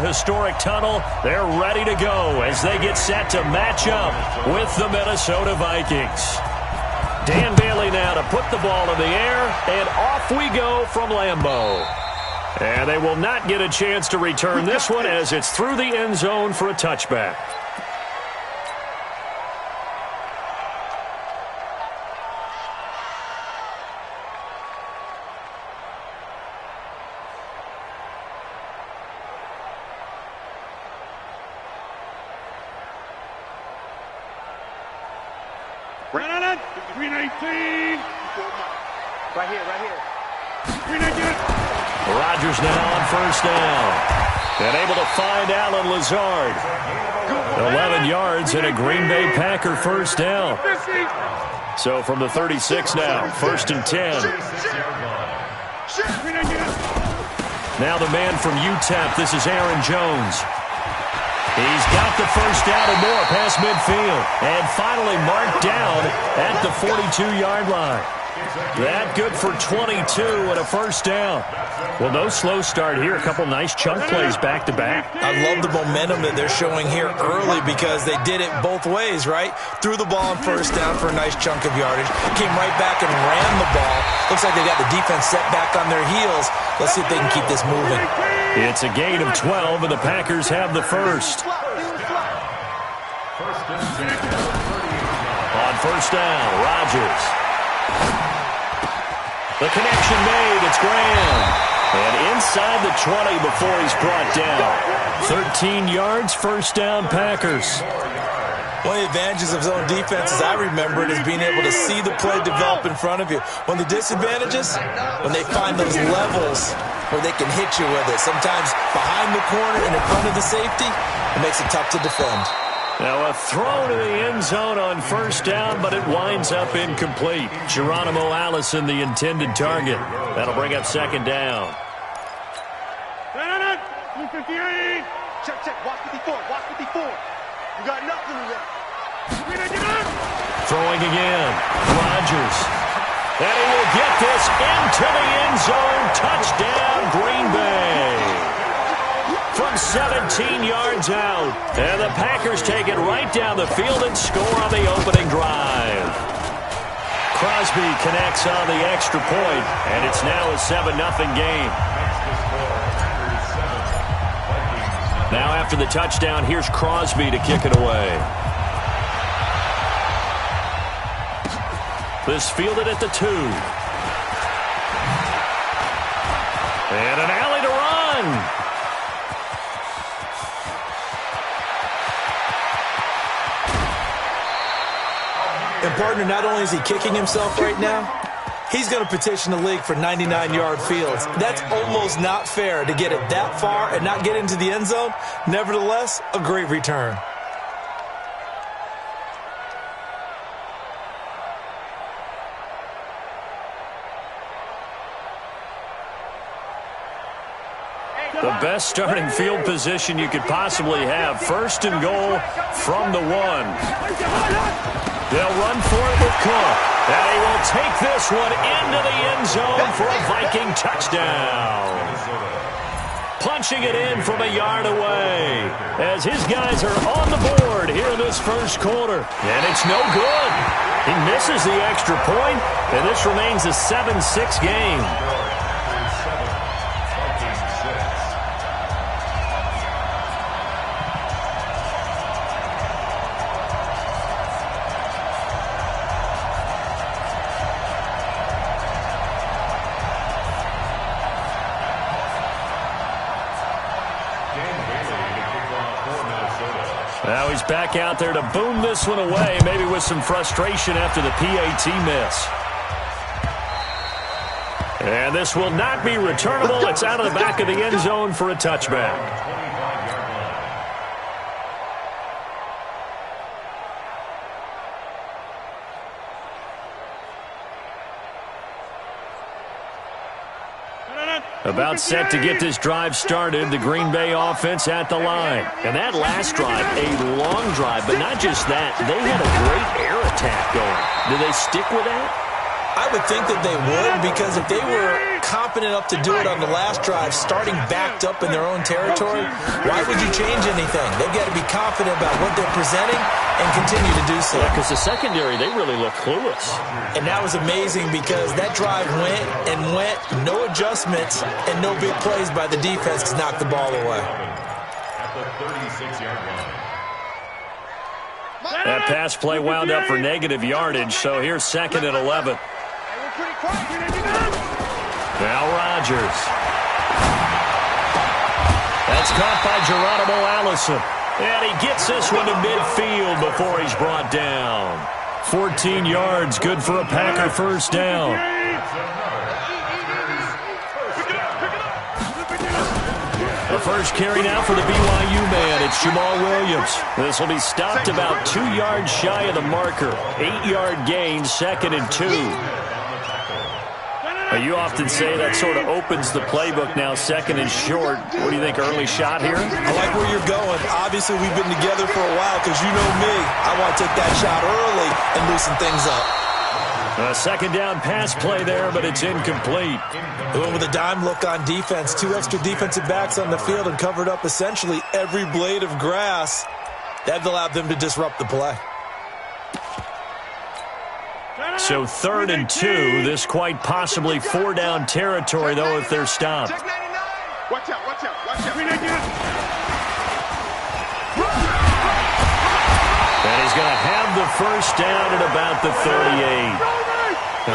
historic tunnel. They're ready to go as they get set to match up with the Minnesota Vikings. Dan Bailey now to put the ball in the air, and off we go from Lambeau. And they will not get a chance to return this one as it's through the end zone for a touchback. Right here. Rodgers now on first down. And able to find Alan Lazard. 11 yards and a Green Bay Packer first down. So from the 36 now, 1st and 10. Now the man from UTEP, this is Aaron Jones. He's got the first down and more past midfield. And finally marked down at the 42-yard line. That good for 22 and a first down. Well, no slow start here. A couple nice chunk plays back-to-back. I love the momentum that they're showing here early because they did it both ways, right? Threw the ball on first down for a nice chunk of yardage. Came right back and ran the ball. Looks like they got the defense set back on their heels. Let's see if they can keep this moving. It's a gain of 12, and the Packers have the first. On first down, Rodgers. The connection made. It's Graham. And inside the 20 before he's brought down. 13 yards, first down, Packers. One of the advantages of zone defense, as I remember it, is being able to see the play develop in front of you. One of the disadvantages, when they find those levels where they can hit you with it. Sometimes behind the corner and in front of the safety, it makes it tough to defend. Now a throw to the end zone on first down, but it winds up incomplete. Geronimo Allison, the intended target. That'll bring up second down. Check. Watch 54. You got nothing to run. Throwing again. Rodgers. And he will get this into the end zone. Touchdown, Green Bay. From 17 yards out. And the Packers take it right down the field and score on the opening drive. Crosby connects on the extra point, and it's now a 7-0 game. Now after the touchdown, here's Crosby to kick it away. This fielded at the 2. And an alley to run. And, partner, not only is he kicking himself right now, he's going to petition the league for 99-yard fields. That's almost not fair to get it that far and not get into the end zone. Nevertheless, a great return. The best starting field position you could possibly have. 1st and goal from the 1. They'll run for it with Cook. And he will take this one into the end zone for a Viking touchdown. Punching it in from a yard away as his guys are on the board here in this first quarter. And it's no good. He misses the extra point, and this remains a 7-6 game. Now he's back out there to boom this one away, maybe with some frustration after the PAT miss. And this will not be returnable. It's out of the back of the end zone for a touchback. About set to get this drive started, the Green Bay offense at the line. And that last drive, a long drive, but not just that. They had a great air attack going. Do they stick with that? I would think that they would, because if they were confident enough to do it on the last drive, starting backed up in their own territory, why would you change anything? They've got to be confident about what they're presenting and continue to do so. Yeah, because the secondary, they really look clueless. And that was amazing because that drive went and went, no adjustments, and no big plays by the defense to knock the ball away. At the 36-yard line. That pass play wound up for negative yardage, so here's 2nd and 11. Now Rodgers. That's caught by Geronimo Allison. And he gets this one to midfield before he's brought down. 14 yards, good for a Packer first down. The first carry now for the BYU man. It's Jamal Williams. This will be stopped about 2 yards shy of the marker. 8-yard gain, 2nd and 2. You often say that sort of opens the playbook now, 2nd and short. What do you think, early shot here? I like where you're going. Obviously, we've been together for a while because you know me. I want to take that shot early and loosen things up. A 2nd down pass play there, but it's incomplete. Going with a dime look on defense. 2 extra defensive backs on the field and covered up essentially every blade of grass. That allowed them to disrupt the play. So 3rd and 2. This quite possibly 4-down territory, though, if they're stopped. Watch out, watch out, watch out. And he's going to have the first down at about the 38.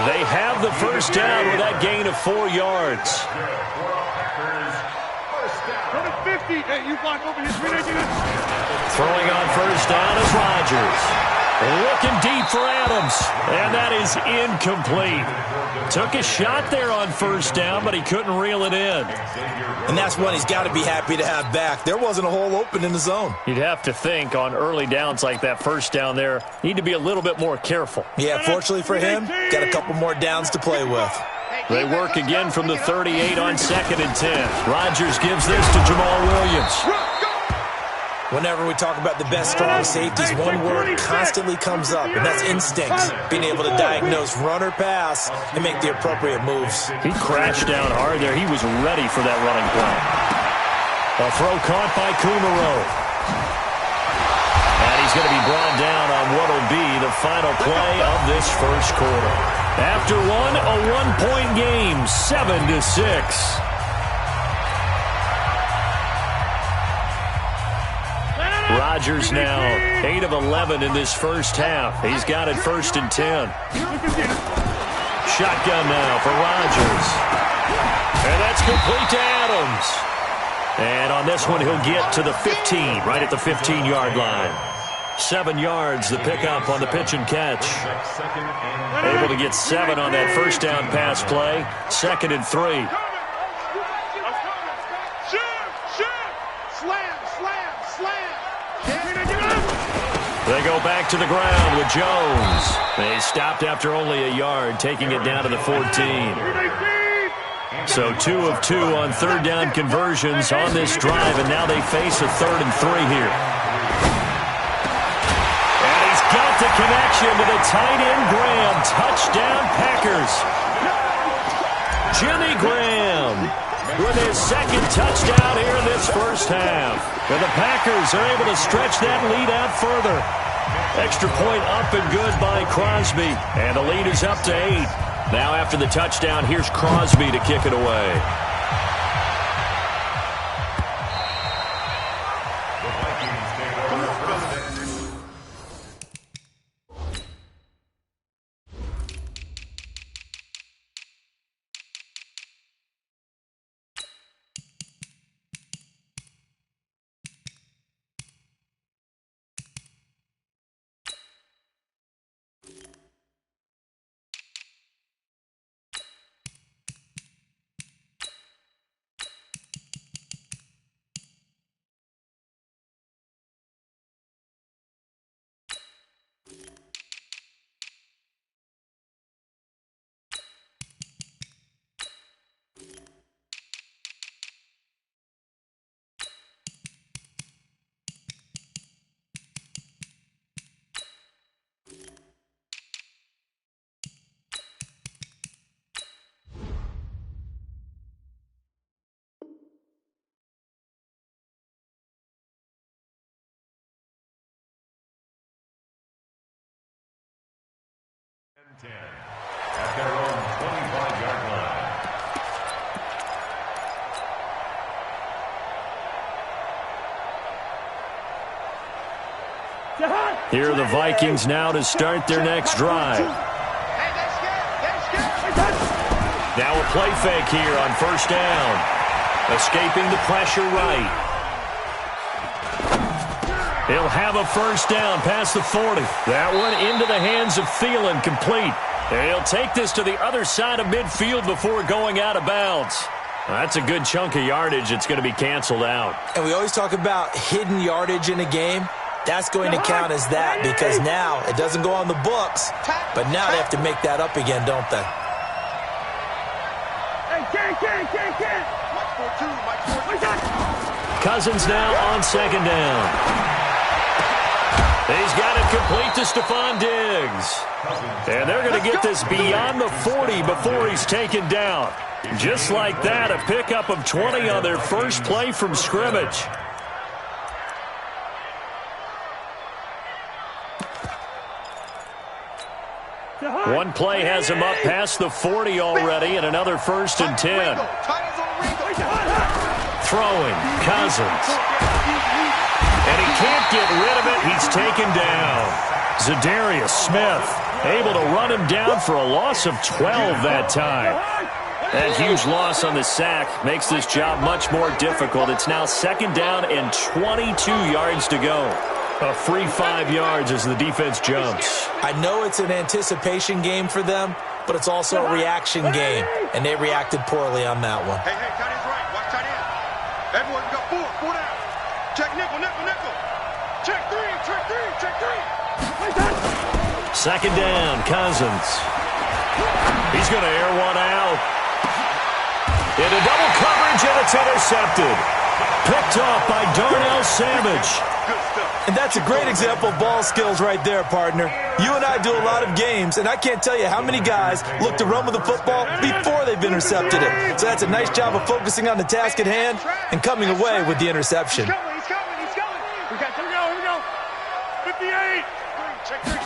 They have the first down with that gain of 4 yards. Throwing on first down is Rodgers. Looking deep for Adams, and that is incomplete. Took a shot there on first down, but he couldn't reel it in. And that's one he's got to be happy to have back. There wasn't a hole open in the zone. You'd have to think on early downs like that first down there, need to be a little bit more careful. Yeah, fortunately for him, got a couple more downs to play with. They work again from the 38 on 2nd and 10. Rodgers gives this to Jamal Williams. Whenever we talk about the best strong safeties, one word constantly comes up, and that's instinct. Being able to diagnose run or pass and make the appropriate moves. He crashed down hard there. He was ready for that running play. A throw caught by Kumaro. And he's going to be brought down on what will be the final play of this first quarter. After one, a one-point game, 7-6. Rodgers now 8 of 11 in this first half. He's got it 1st and 10. Shotgun now for Rodgers. And that's complete to Adams. And on this one, he'll get to the 15, right at the 15-yard line. 7 yards, the pickup on the pitch and catch. Able to get 7 on that first down pass play. 2nd and 3. They go back to the ground with Jones. They stopped after only a yard, taking it down to the 14. So 2 of 2 on 3rd down conversions on this drive, and now they face a 3rd and 3 here. And he's got the connection to the tight end, Graham. Touchdown, Packers. Jimmy Graham with his 2nd touchdown here in this first half. And the Packers are able to stretch that lead out further. Extra point up and good by Crosby. And the lead is up to 8. Now after the touchdown, here's Crosby to kick it away. At their own 25-yard line. Here are the Vikings now to start their next drive. Now a play fake here on first down. Escaping the pressure right. He'll have a first down past the 40. That one into the hands of Thielen, complete. And he'll take this to the other side of midfield before going out of bounds. That's a good chunk of yardage. It's going to be canceled out. And we always talk about hidden yardage in a game. That's going to count as that because now it doesn't go on the books, but now they have to make that up again, don't they? Cousins now on second down. He's got it complete to Stephon Diggs. And they're going to get this beyond the 40 before he's taken down. Just like that, a pickup of 20 on their first play from scrimmage. One play has him up past the 40 already, and another 1st and 10. Throwing, Cousins. And he can't get rid of it. He's taken down. Zadarius Smith able to run him down for a loss of 12 that time. That huge loss on the sack makes this job much more difficult. It's now second down and 22 yards to go. A free 5 yards as the defense jumps. I know it's an anticipation game for them, but it's also a reaction game, and they reacted poorly on that one. Hey, tight end's right. Watch tight end. Everyone got four down. Check nickel. Check three. Second down, Cousins. He's going to air one out. Into double coverage, and it's intercepted. Picked off by Darnell Savage. And that's a great example of ball skills right there, partner. You and I do a lot of games, and I can't tell you how many guys look to run with the football before they've intercepted it. So that's a nice job of focusing on the task at hand and coming away with the interception. He's coming. We got here we go. 58. Check 3.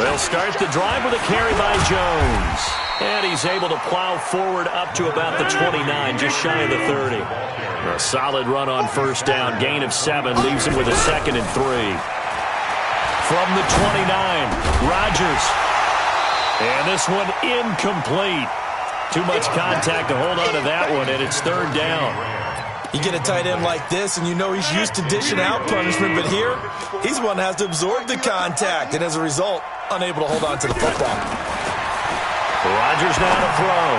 They'll start the drive with a carry by Jones. And he's able to plow forward up to about the 29, just shy of the 30. A solid run on first down. Gain of 7 leaves him with a 2nd and 3. From the 29, Rodgers. And this one incomplete. Too much contact to hold on to that one, and it's 3rd down. You get a tight end like this, and you know he's used to dishing out punishment, but here, he's the one that has to absorb the contact, and as a result, unable to hold on to the football. Rodgers now to throw.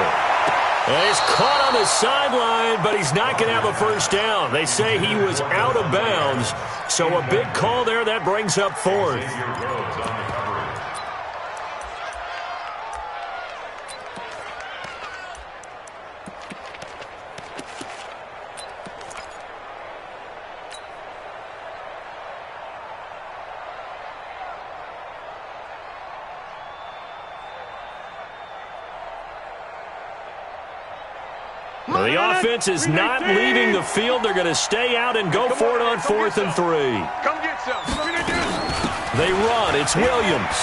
And he's caught on the sideline, but he's not going to have a first down. They say he was out of bounds, so a big call there that brings up 4th. The offense is not leaving the field. They're going to stay out and go for it on 4th and 3. Come get some. They run. It's Williams.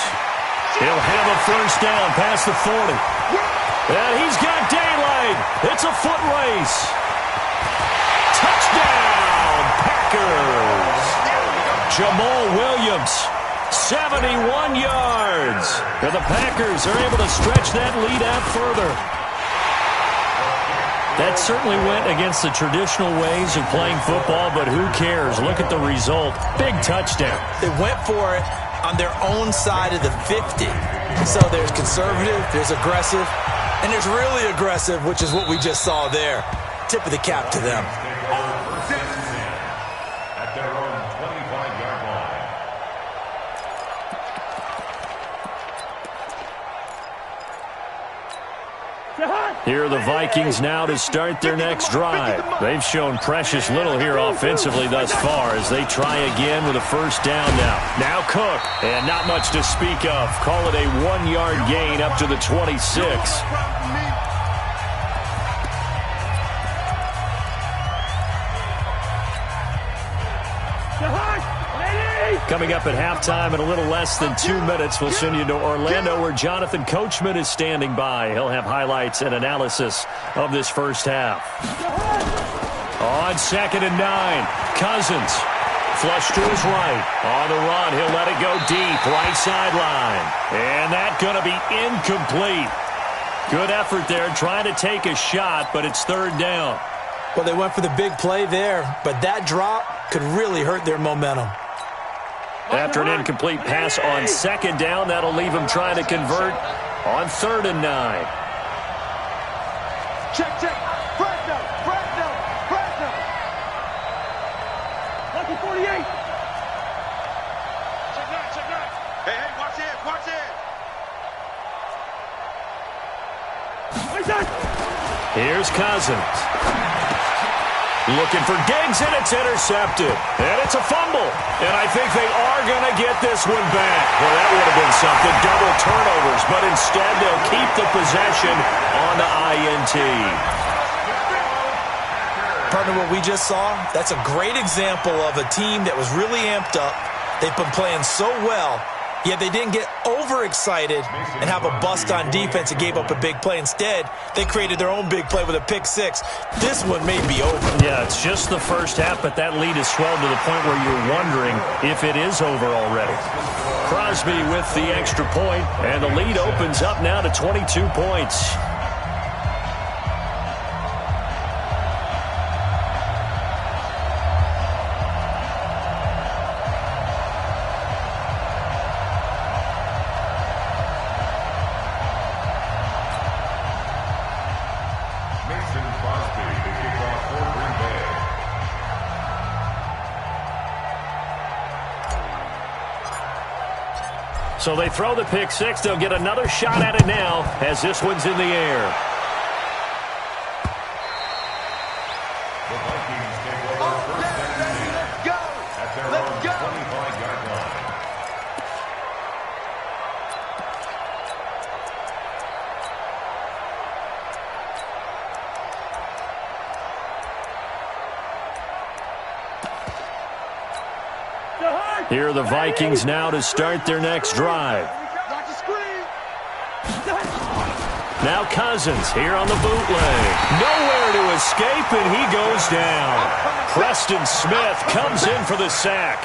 He'll have a first down past the 40. And he's got daylight. It's a foot race. Touchdown, Packers. Jamal Williams, 71 yards. And the Packers are able to stretch that lead out further. That certainly went against the traditional ways of playing football, but who cares? Look at the result. Big touchdown. They went for it on their own side of the 50. So there's conservative, there's aggressive, and there's really aggressive, which is what we just saw there. Tip of the cap to them. At their own 25-yard line. Here are the Vikings now to start their next drive. They've shown precious little here offensively thus far as they try again with a first down now. Now Cook, and not much to speak of. Call it a 1-yard gain up to the 26. Coming up at halftime in a little less than 2 minutes, we'll send you to Orlando where Jonathan Coachman is standing by. He'll have highlights and analysis of this first half. On 2nd and 9, Cousins. Flush to his right. On the run, he'll let it go deep, right sideline. And that's going to be incomplete. Good effort there, trying to take a shot, but it's 3rd down. Well, they went for the big play there, but that drop could really hurt their momentum. After an incomplete pass on 2nd down, that'll leave him trying to convert on 3rd and 9. Check, check. Fresno, Fresno, Fresno. Lucky 48. Check 9, check 9. Hey, watch it, watch it. Here's Cousins. Looking for Diggs, and it's intercepted. And it's a fumble. And I think they are going to get this one back. Well, that would have been something. Double turnovers. But instead, they'll keep the possession on the INT. Partner, what we just saw, that's a great example of a team that was really amped up. They've been playing so well, yet they didn't get overexcited and have a bust on defense and gave up a big play. Instead, they created their own big play with a pick 6. This one may be over. Yeah, it's just the first half, but that lead has swelled to the point where you're wondering if it is over already. Crosby with the extra point, and the lead opens up now to 22 points. So they throw the pick 6. They'll get another shot at it now as this one's in the air. The Vikings take over first and 10 at their own 25-yard line. Here are the Vikings now to start their next drive. Now Cousins here on the bootleg. Nowhere to escape, and he goes down. Preston Smith comes in for the sack.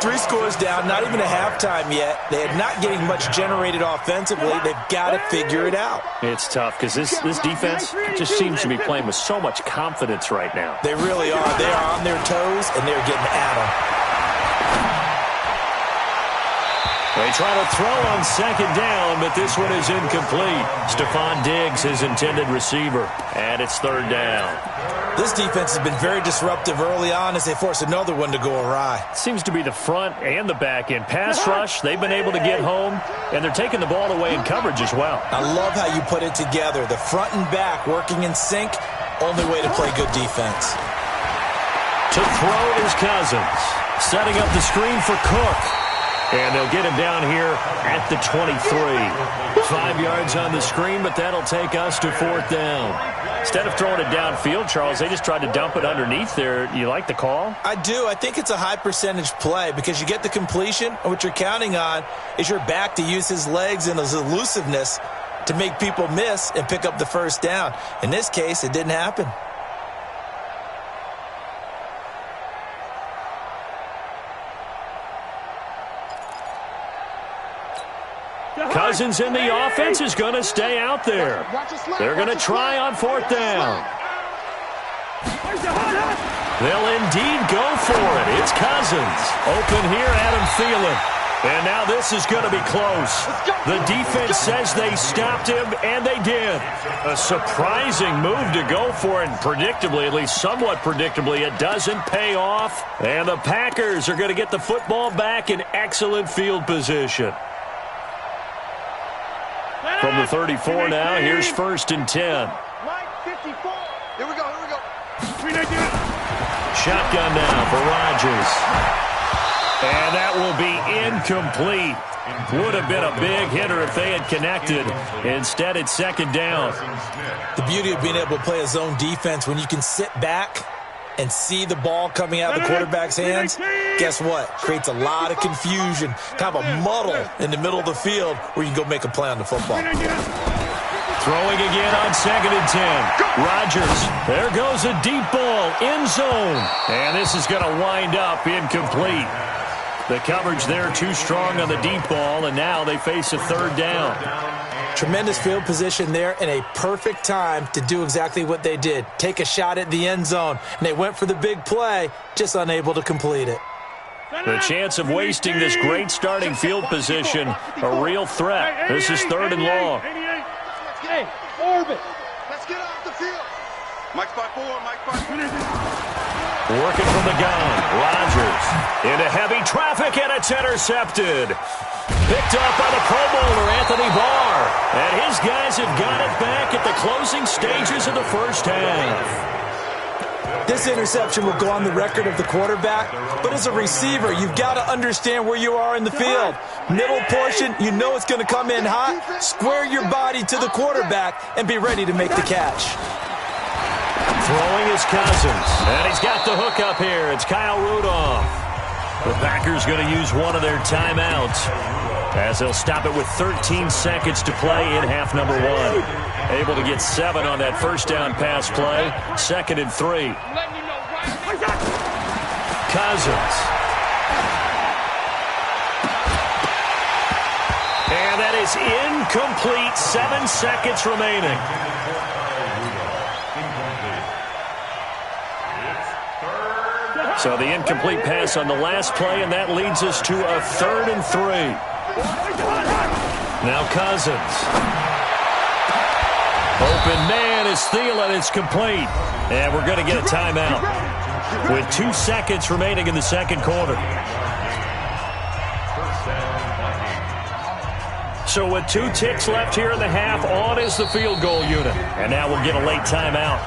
3 scores down, not even a halftime yet. They are not getting much generated offensively. They've got to figure it out. It's tough because this defense just seems to be playing with so much confidence right now. They really are. They are on their toes, and they're getting at them. They try to throw on 2nd down, but this one is incomplete. Stephon Diggs, his intended receiver, and it's 3rd down. This defense has been very disruptive early on as they force another one to go awry. Seems to be the front and the back end. Pass rush, they've been able to get home, and they're taking the ball away in coverage as well. I love how you put it together. The front and back working in sync, only way to play good defense. To throw is Cousins, setting up the screen for Cook. And they'll get him down here at the 23. 5 yards on the screen, but that'll take us to 4th down. Instead of throwing it downfield, Charles, they just tried to dump it underneath there. You like the call? I do. I think it's a high percentage play because you get the completion, and what you're counting on is your back to use his legs and his elusiveness to make people miss and pick up the 1st down. In this case, it didn't happen. Cousins in the offense is going to stay out there. They're going to try on 4th down. They'll indeed go for it. It's Cousins. Open here, Adam Thielen. And now this is going to be close. The defense says they stopped him, and they did. A surprising move to go for it, and predictably, at least somewhat predictably, it doesn't pay off. And the Packers are going to get the football back in excellent field position. From the 34 now, here's 1st and 10. Here we go, here we go. Shotgun now for Rodgers. And that will be incomplete. Would have been a big hitter if they had connected. Instead, it's 2nd down. The beauty of being able to play a zone defense when you can sit back and see the ball coming out of the quarterback's hands, guess what? Creates a lot of confusion, kind of a muddle in the middle of the field where you can go make a play on the football. Throwing again on 2nd and 10. Rodgers. There goes a deep ball. End zone. And this is going to wind up incomplete. The coverage there too strong on the deep ball, and now they face a 3rd down. Tremendous field position there and a perfect time to do exactly what they did. Take a shot at the end zone. And they went for the big play, just unable to complete it. The chance of wasting this great starting field position, a real threat. This is 3rd and long. Hey, orbit. Let's get off the field. Mike spot 4, Mike spot 4. Working from the gun. Rodgers into heavy traffic, and it's intercepted. Picked up by the Pro Bowler, Anthony Barr. And his guys have got it back at the closing stages of the first half. This interception will go on the record of the quarterback, but as a receiver, you've got to understand where you are in the field. Middle portion, you know it's going to come in hot. Square your body to the quarterback and be ready to make the catch. Throwing is Cousins, and he's got the hook up here. It's Kyle Rudolph. The Packers going to use one of their timeouts as they'll stop it with 13 seconds to play in half number 1. Able to get 7 on that first down pass play. 2nd and 3. Cousins. And that is incomplete. 7 seconds remaining. So the incomplete pass on the last play, and that leads us to a 3rd and 3. Now Cousins. Open man is Thielen. It's complete. And we're going to get a timeout with 2 seconds remaining in the second quarter. So with 2 ticks left here in the half, on is the field goal unit. And now we'll get a late timeout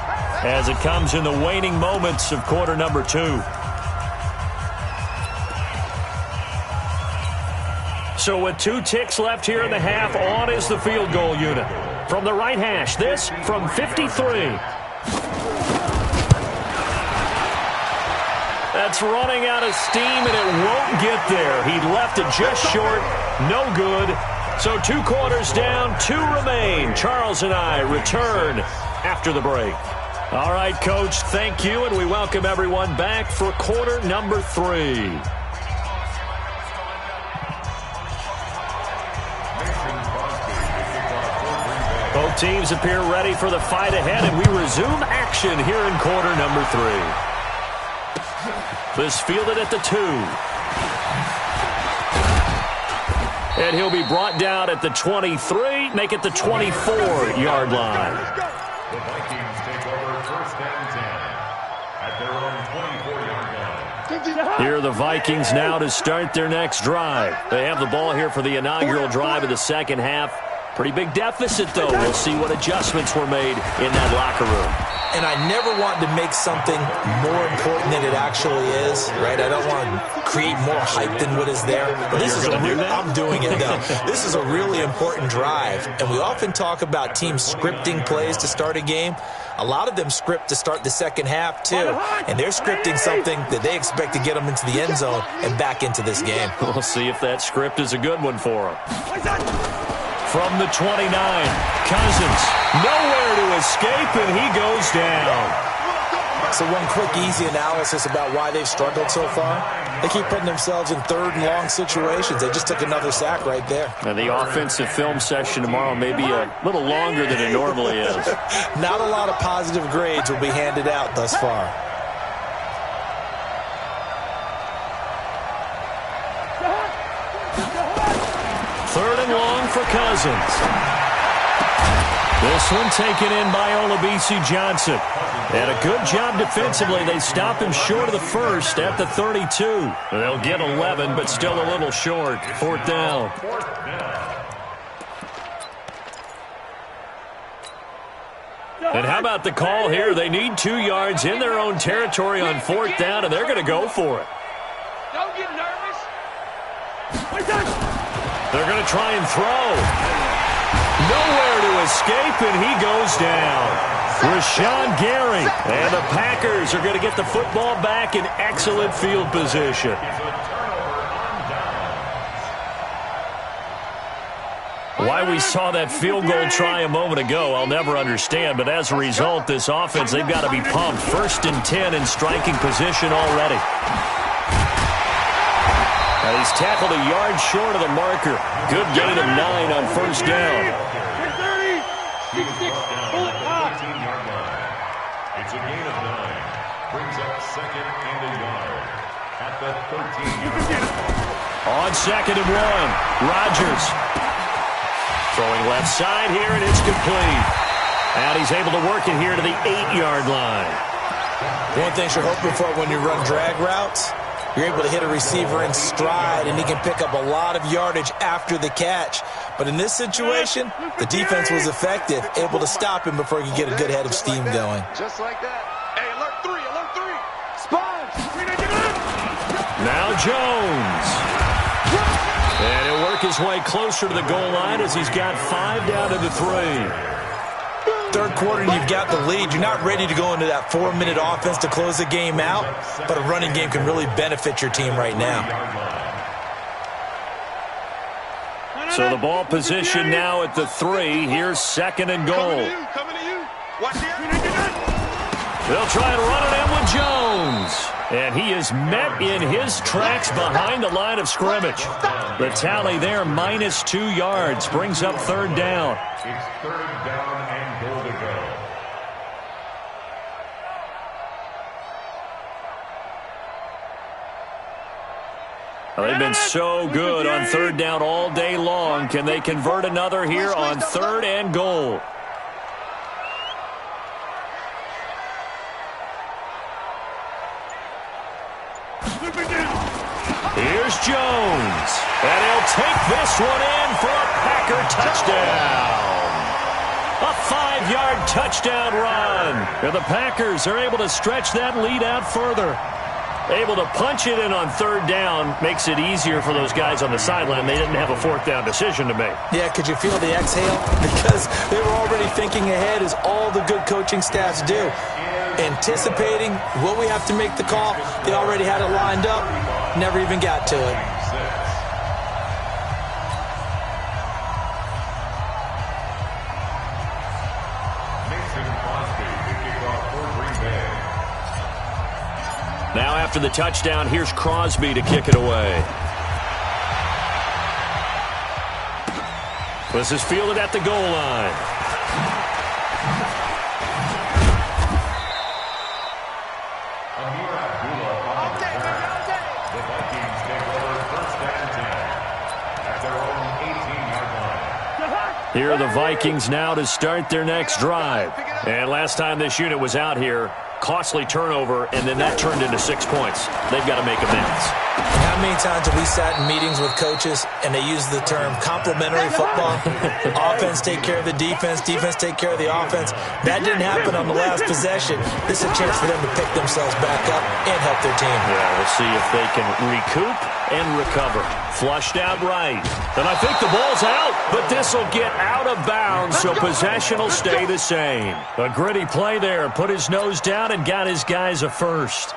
as it comes in the waning moments of quarter number 2. So with 2 ticks left here in the half, on is the field goal unit. From the right hash, this from 53. That's running out of steam, and it won't get there. He left it just short. No good. So 2 quarters down, 2 remain. Charles and I return after the break. All right, Coach, thank you, and we welcome everyone back for quarter number 3. Both teams appear ready for the fight ahead, and we resume action here in quarter number 3. This fielded at the 2. And he'll be brought down at the 23, make it the 24-yard line. The Vikings take over 1st and 10 at their own 24-yard line. Here are the Vikings now to start their next drive. They have the ball here for the inaugural drive of the second half. Pretty big deficit, though. We'll see what adjustments were made in that locker room. And I never want to make something more important than it actually is, right? I don't want to create more hype than what is there. But this is I'm doing it, though. This is a really important drive. And we often talk about teams scripting plays to start a game. A lot of them script to start the second half, too. And they're scripting something that they expect to get them into the end zone and back into this game. We'll see if that script is a good one for them. From the 29, Cousins, nowhere to escape, and he goes down. So one quick, easy analysis about why they've struggled so far. They keep putting themselves in 3rd and long situations. They just took another sack right there. And the offensive film session tomorrow may be a little longer than it normally is. Not a lot of positive grades will be handed out thus far. Third and long for Cousins. This one taken in by Olabisi Johnson. And a good job defensively. They stop him short of the first at the 32. They'll get 11, but still a little short. 4th down. And how about the call here? They need 2 yards in their own territory on 4th down, and they're going to go for it. Don't get nervous. They're going to try and throw. Nowhere to escape, and he goes down. Rashawn Gary. And the Packers are going to get the football back in excellent field position. Why we saw that field goal try a moment ago, I'll never understand. But as a result, this offense, they've got to be pumped. 1st and 10 in striking position already. And he's tackled a yard short of the marker. Good gain of 9 on 1st down. It's a gain of 9. Brings up 2nd and a yard at the 13-yard line. On 2nd and 1, Rodgers. Throwing left side here, and it's complete. And he's able to work it here to the 8-yard line. One thing you're hoping for when you run drag routes, you're able to hit a receiver in stride, and he can pick up a lot of yardage after the catch. But in this situation, the defense was effective, able to stop him before he could get a good head of steam going. Just like that. Hey, alert 3, alert 3. Sponge. Now Jones. And he'll work his way closer to the goal line as he's got 5 down to the 3. 3rd quarter, and you've got the lead. You're not ready to go into that 4-minute offense to close the game out, but a running game can really benefit your team right now. So the ball position now at the 3. Here's 2nd and goal. Coming to you. Watch it. They'll try to run it in with Jones. And he is met in his tracks behind the line of scrimmage. The tally there, -2 yards, brings up 3rd down. It's 3rd down and goal to go. Well, they've been so good on 3rd down all day long. Can they convert another here on 3rd and goal? Here's Jones. And he'll take this one in for a Packer touchdown. A 5-yard touchdown run. And the Packers are able to stretch that lead out further. Able to punch it in on 3rd down makes it easier for those guys on the sideline. They didn't have a 4th down decision to make. Yeah, could you feel the exhale? Because they were already thinking ahead, as all the good coaching staffs do. Anticipating what we have to make the call. They already had it lined up. Never even got to it. Now after the touchdown, here's Crosby to kick it away. This is fielded at the goal line. The Vikings take over 1st and 10 at their own 18-yard line. Here are the Vikings now to start their next drive. And last time this unit was out here, costly turnover, and then that turned into 6 points. They've got to make amends. How many times have we sat in meetings with coaches and they use the term complementary football? Offense take care of the defense, defense take care of the offense. That didn't happen on the last possession. This is a chance for them to pick themselves back up and help their team. Yeah, we'll see if they can recoup and recover. Flushed out right. And I think the ball's out, but this will get out of bounds, so possession will stay the same. A gritty play there. Put his nose down and got his guys a first.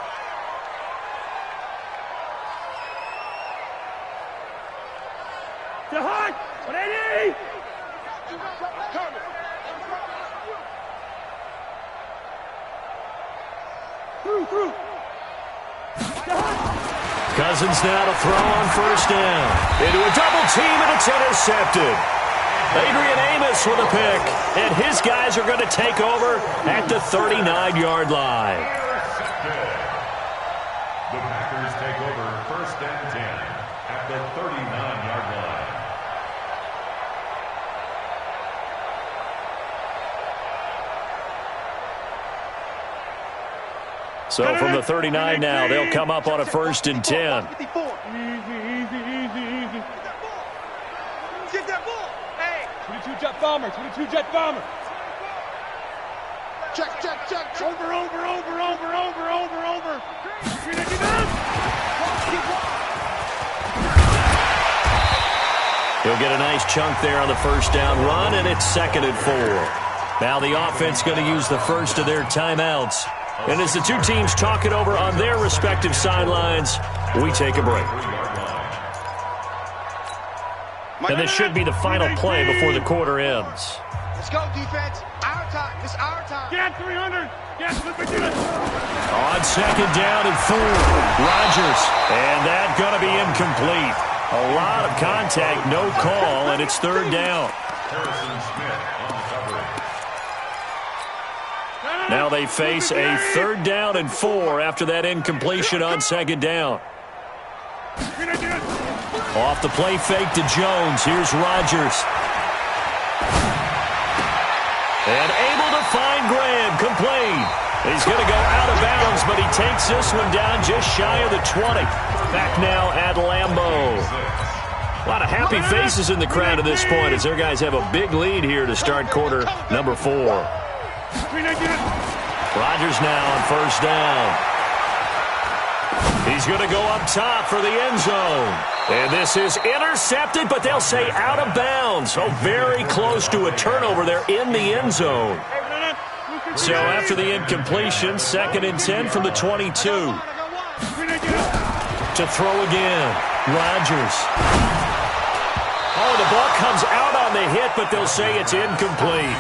Cousins now to throw on 1st down. Into a double team, and it's intercepted. Adrian Amos with a pick, and his guys are going to take over at the 39-yard line. The Packers take over 1st and 10 at the 39-yard line. So from the 39 now, they'll come up on a 1st and 10. Easy. Get that ball. Hey. 22 jet bomber. 22 jet bomber. Check. Over. He'll get a nice chunk there on the 1st down run, and it's 2nd and 4. Now the offense going to use the first of their timeouts. And as the two teams talk it over on their respective sidelines, we take a break. And this should be the final play before the quarter ends. Let's go, defense. Our time. It's our time. Get 300. Get, let's do it. On second down and 4, Rodgers. And that going to be incomplete. A lot of contact, no call, and it's third down. Now they face a third down and 4 after that incompletion on second down. Off the play fake to Jones. Here's Rodgers. And able to find Graham. Complete. He's going to go out of bounds, but he takes this one down just shy of the 20. Back now at Lambeau. A lot of happy faces in the crowd at this point as their guys have a big lead here to start quarter number 4. Rodgers now on first down. He's going to go up top for the end zone. And this is intercepted, but they'll say out of bounds. So very close to a turnover there in the end zone. So after the incompletion, 2nd and 10 from the 22. To throw again, Rodgers. Oh, the ball comes out on the hit, but they'll say it's incomplete.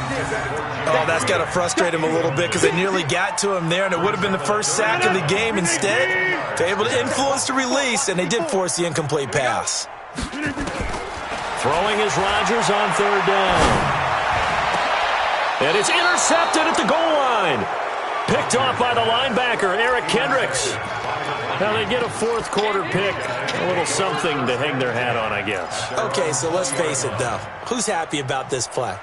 Oh, that's got to frustrate him a little bit because they nearly got to him there, and it would have been the first sack of the game. Instead, they're able to influence the release, and they did force the incomplete pass. Throwing is Rodgers on third down. And it's intercepted at the goal line. Picked off by the linebacker, Eric Kendricks. Now they get a fourth quarter pick, a little something to hang their hat on, I guess. Okay, so let's face it, though. Who's happy about this play?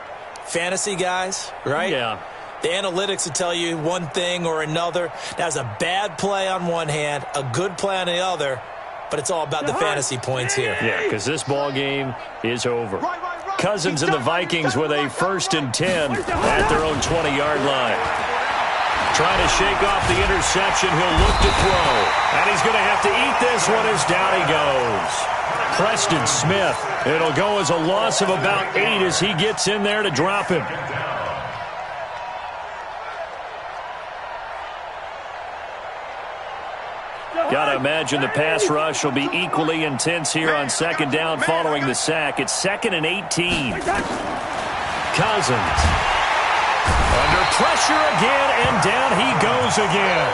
Fantasy guys, right? Yeah. The analytics will tell you one thing or another. That's a bad play on one hand, a good play on the other, but it's all about the fantasy points here. Yeah, because this ball game is over. Cousins and the Vikings with a 1st and 10 at their own 20-yard line. Trying to shake off the interception. He'll look to throw. And he's going to have to eat this one as down he goes. Preston Smith. It'll go as a loss of about 8 as he gets in there to drop him. Got to imagine the pass rush will be equally intense here on second down following the sack. It's 2nd and 18. Cousins. Under pressure again, and down he goes again.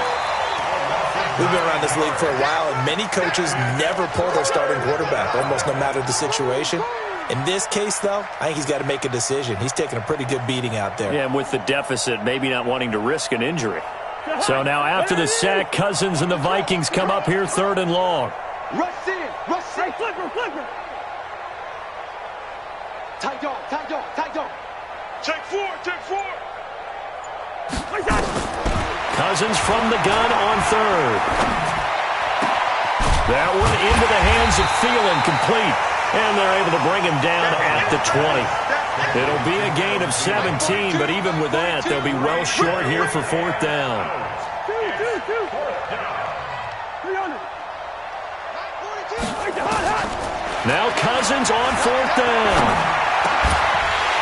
We've been around this league for a while, and many coaches never pull their starting quarterback, almost no matter the situation. In this case, though, I think he's got to make a decision. He's taking a pretty good beating out there. Yeah, and with the deficit, maybe not wanting to risk an injury. So now after the sack, Cousins and the Vikings come up here 3rd and long. Rush in. Rush in. Flipper. Tight dog. Take 4. Cousins from the gun on 3rd. That one into the hands of Thielen, complete. And they're able to bring him down at the 20. It'll be a gain of 17, but even with that, they'll be well short here for 4th down. 300. Now Cousins on 4th down.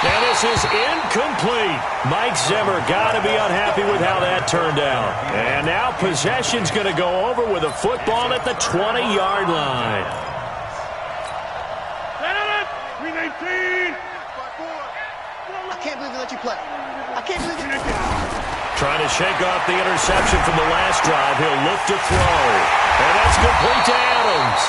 And this is incomplete. Mike Zimmer got to be unhappy with how that turned out. And now possession's going to go over with a football at the 20-yard line. 319. I can't believe they let you play. I can't believe it. Trying to shake off the interception from the last drive. He'll look to throw. And that's complete to Adams.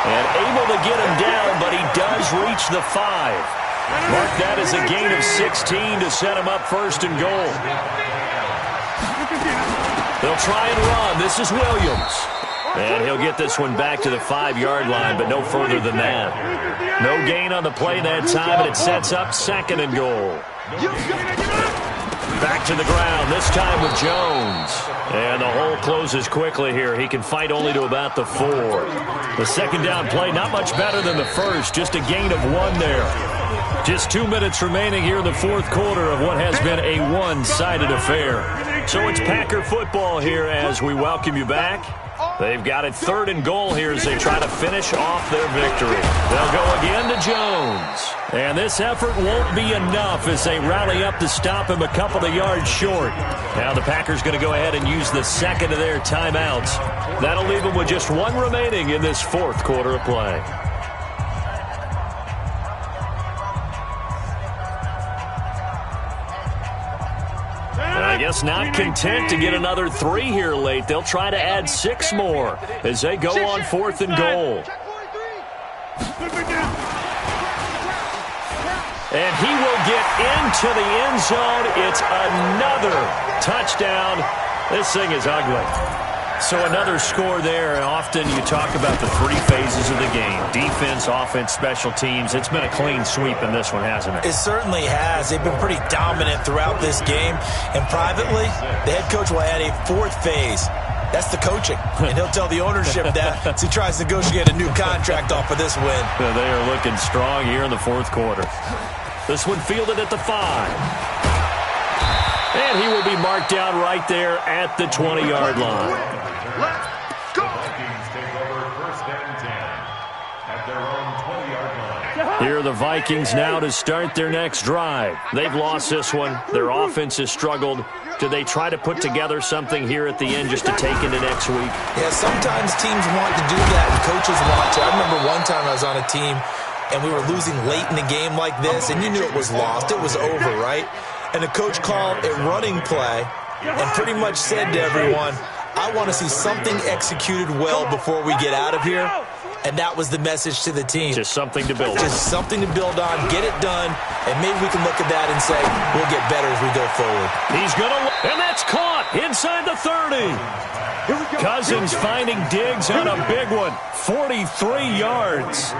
And able to get him down, but he does reach the 5. Mark that as a gain of 16 to set him up 1st and goal. They'll try and run. This is Williams. And he'll get this one back to the 5-yard line, but no further than that. No gain on the play that time, and it sets up 2nd and goal. Back to the ground, this time with Jones. And the hole closes quickly here. He can fight only to about the 4. The second down play, not much better than the first, just a gain of 1 there. Just 2 minutes remaining here in the 4th quarter of what has been a one-sided affair. So it's Packer football here as we welcome you back. They've got it 3rd and goal here as they try to finish off their victory. They'll go again to Jones. And this effort won't be enough as they rally up to stop him a couple of yards short. Now the Packers going to go ahead and use the second of their timeouts. That'll leave them with just one remaining in this 4th quarter of play. I guess not content to get another 3 here late. They'll try to add 6 more as they go on 4th and goal. And he will get into the end zone. It's another touchdown. This thing is ugly. So another score there, and often you talk about the 3 phases of the game. Defense, offense, special teams. It's been a clean sweep in this one, hasn't it? It certainly has. They've been pretty dominant throughout this game. And privately, the head coach will add a 4th phase. That's the coaching. And he'll tell the ownership that as he tries to negotiate a new contract off of this win. They are looking strong here in the 4th quarter. This one fielded at the 5. And he will be marked down right there at the 20-yard line. Let's go. The Vikings take over 1st and 10 at their own 20-yard line. Here are the Vikings now to start their next drive. They've lost this one. Their offense has struggled. Do they try to put together something here at the end just to take into next week? Yeah, sometimes teams want to do that and coaches want to. I remember one time I was on a team and we were losing late in the game like this, and you knew it was lost. It was over, right? And the coach called a running play and pretty much said to everyone, I want to see something executed well before we get out of here. And that was the message to the team. Just something to build on. Just something to build on, get it done, and maybe we can look at that and say, we'll get better as we go forward. He's going to, and that's caught inside the 30. Cousins finding Diggs on a big one, 43 yards.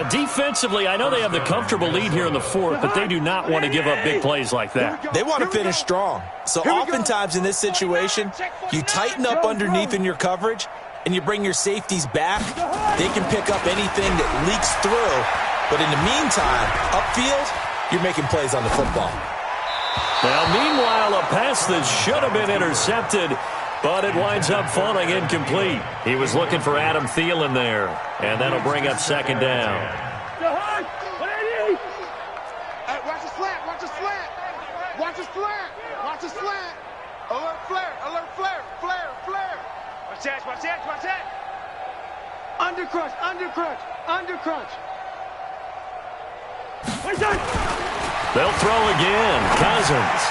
Defensively, I know they have the comfortable lead here in the 4th, but they do not want to give up big plays like that. They want to finish strong. So oftentimes in this situation, you tighten up underneath in your coverage, and you bring your safeties back. They can pick up anything that leaks through. But in the meantime, upfield, you're making plays on the football. Now, meanwhile, a pass that should have been intercepted, but it winds up falling incomplete. He was looking for Adam Thielen there, and that'll bring up 2nd down. Hey, watch the slant, watch the slant. Watch the slant, watch the slant. Alert flare, alert flare, flare, flare. Watch that, watch that, watch that. Undercrunch, undercrunch, undercrunch. They'll throw again. Cousins.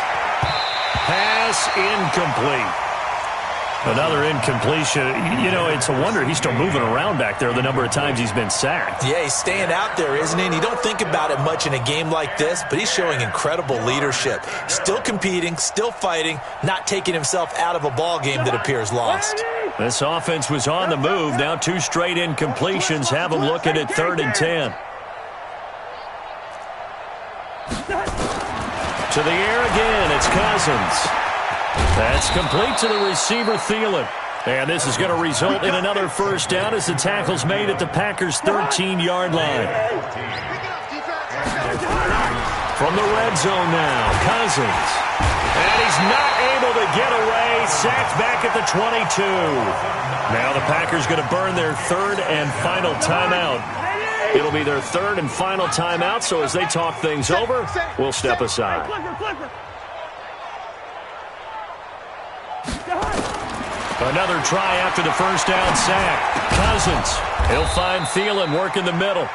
Pass incomplete. Another incompletion. You know, it's a wonder he's still moving around back there the number of times he's been sacked. Yeah, he's staying out there, isn't he? And you don't think about it much in a game like this, but he's showing incredible leadership. Still competing, still fighting, not taking himself out of a ball game that appears lost. This offense was on the move. Now 2 straight incompletions have them looking at 3rd and 10. To the air again, it's Cousins. That's complete to the receiver, Thielen. And this is going to result in another 1st down as the tackle's made at the Packers' 13-yard line. From the red zone now, Cousins. And he's not able to get away. Sacked back at the 22. Now the Packers going to burn their 3rd and final timeout. It'll be their 3rd and final timeout, so as they talk things over, we'll step aside. Another try after the 1st down sack. Cousins, he'll find Thielen working the middle.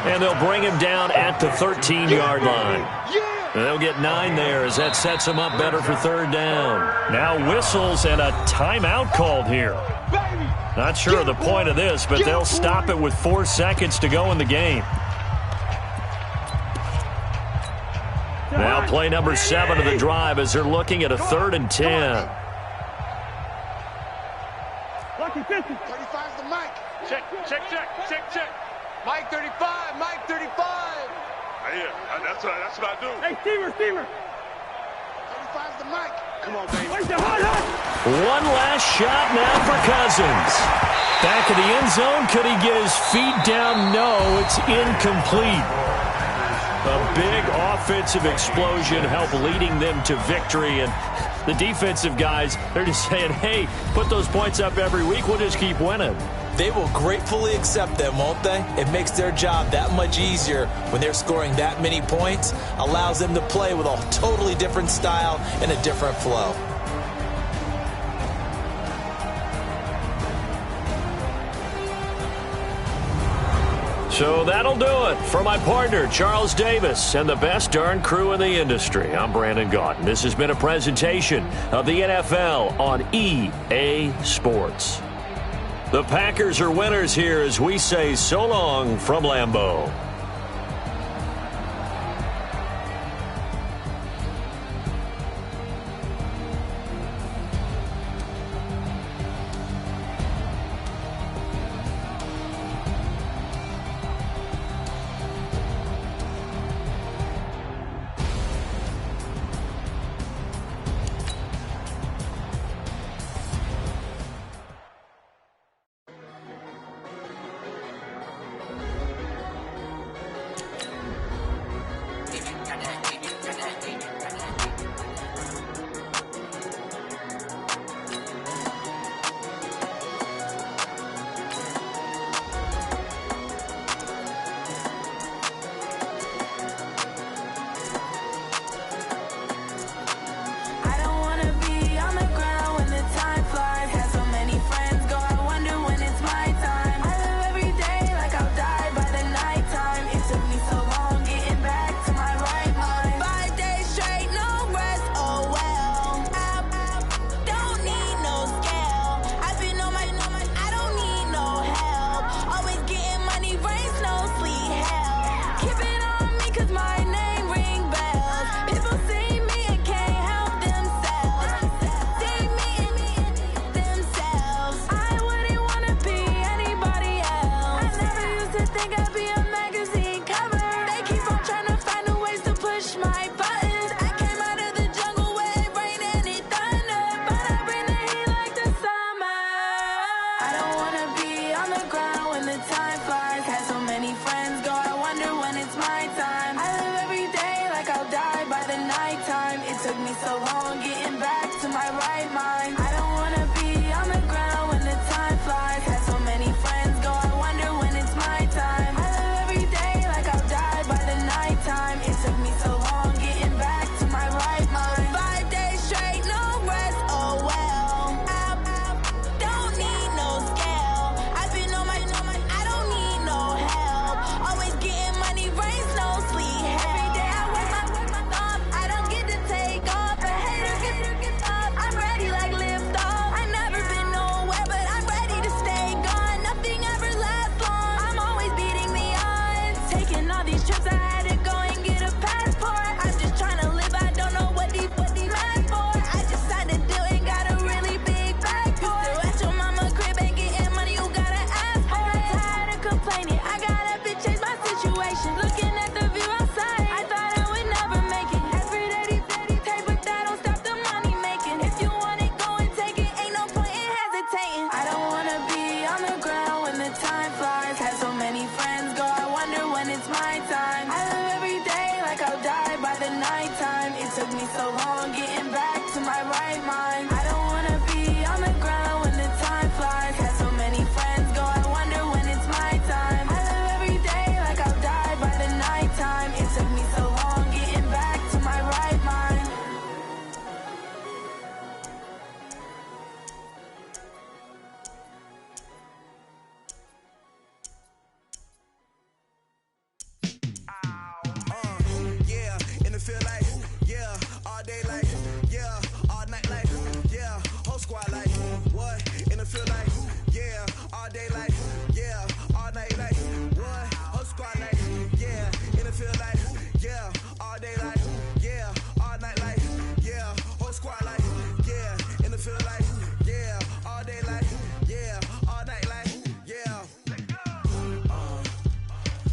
And they'll bring him down at the 13-yard line. They'll get 9 there as that sets them up better for 3rd down. Now whistles and a timeout called here. Not sure of the point of this, but they'll stop it with 4 seconds to go in the game. Now play number 7 of the drive as they're looking at a 3rd and 10. 35's the mic. Check, check, check, check, check. Mike 35, Mike 35. Yeah, that's what I do. Hey, Steamer. 35's the mic. Come on, baby. One last shot now for Cousins. Back of the end zone. Could he get his feet down? No, it's incomplete. A big offensive explosion helped leading them to victory. And the defensive guys, they're just saying, hey, put those points up every week. We'll just keep winning. They will gratefully accept them, won't they? It makes their job that much easier when they're scoring that many points. Allows them to play with a totally different style and a different flow. So that'll do it. For my partner, Charles Davis, and the best darn crew in the industry, I'm Brandon Gaudin. This has been a presentation of the NFL on EA Sports. The Packers are winners here as we say so long from Lambeau.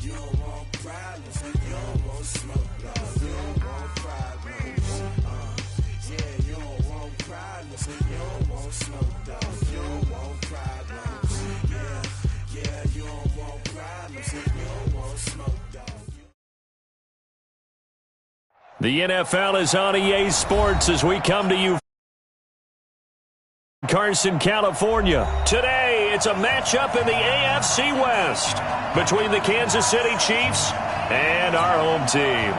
You don't want problems, you don't want smoke, no. You don't want problems. The NFL is on EA Sports as we come to you from Carson, California. Today, it's a matchup in the AFC West between the Kansas City Chiefs and our home team.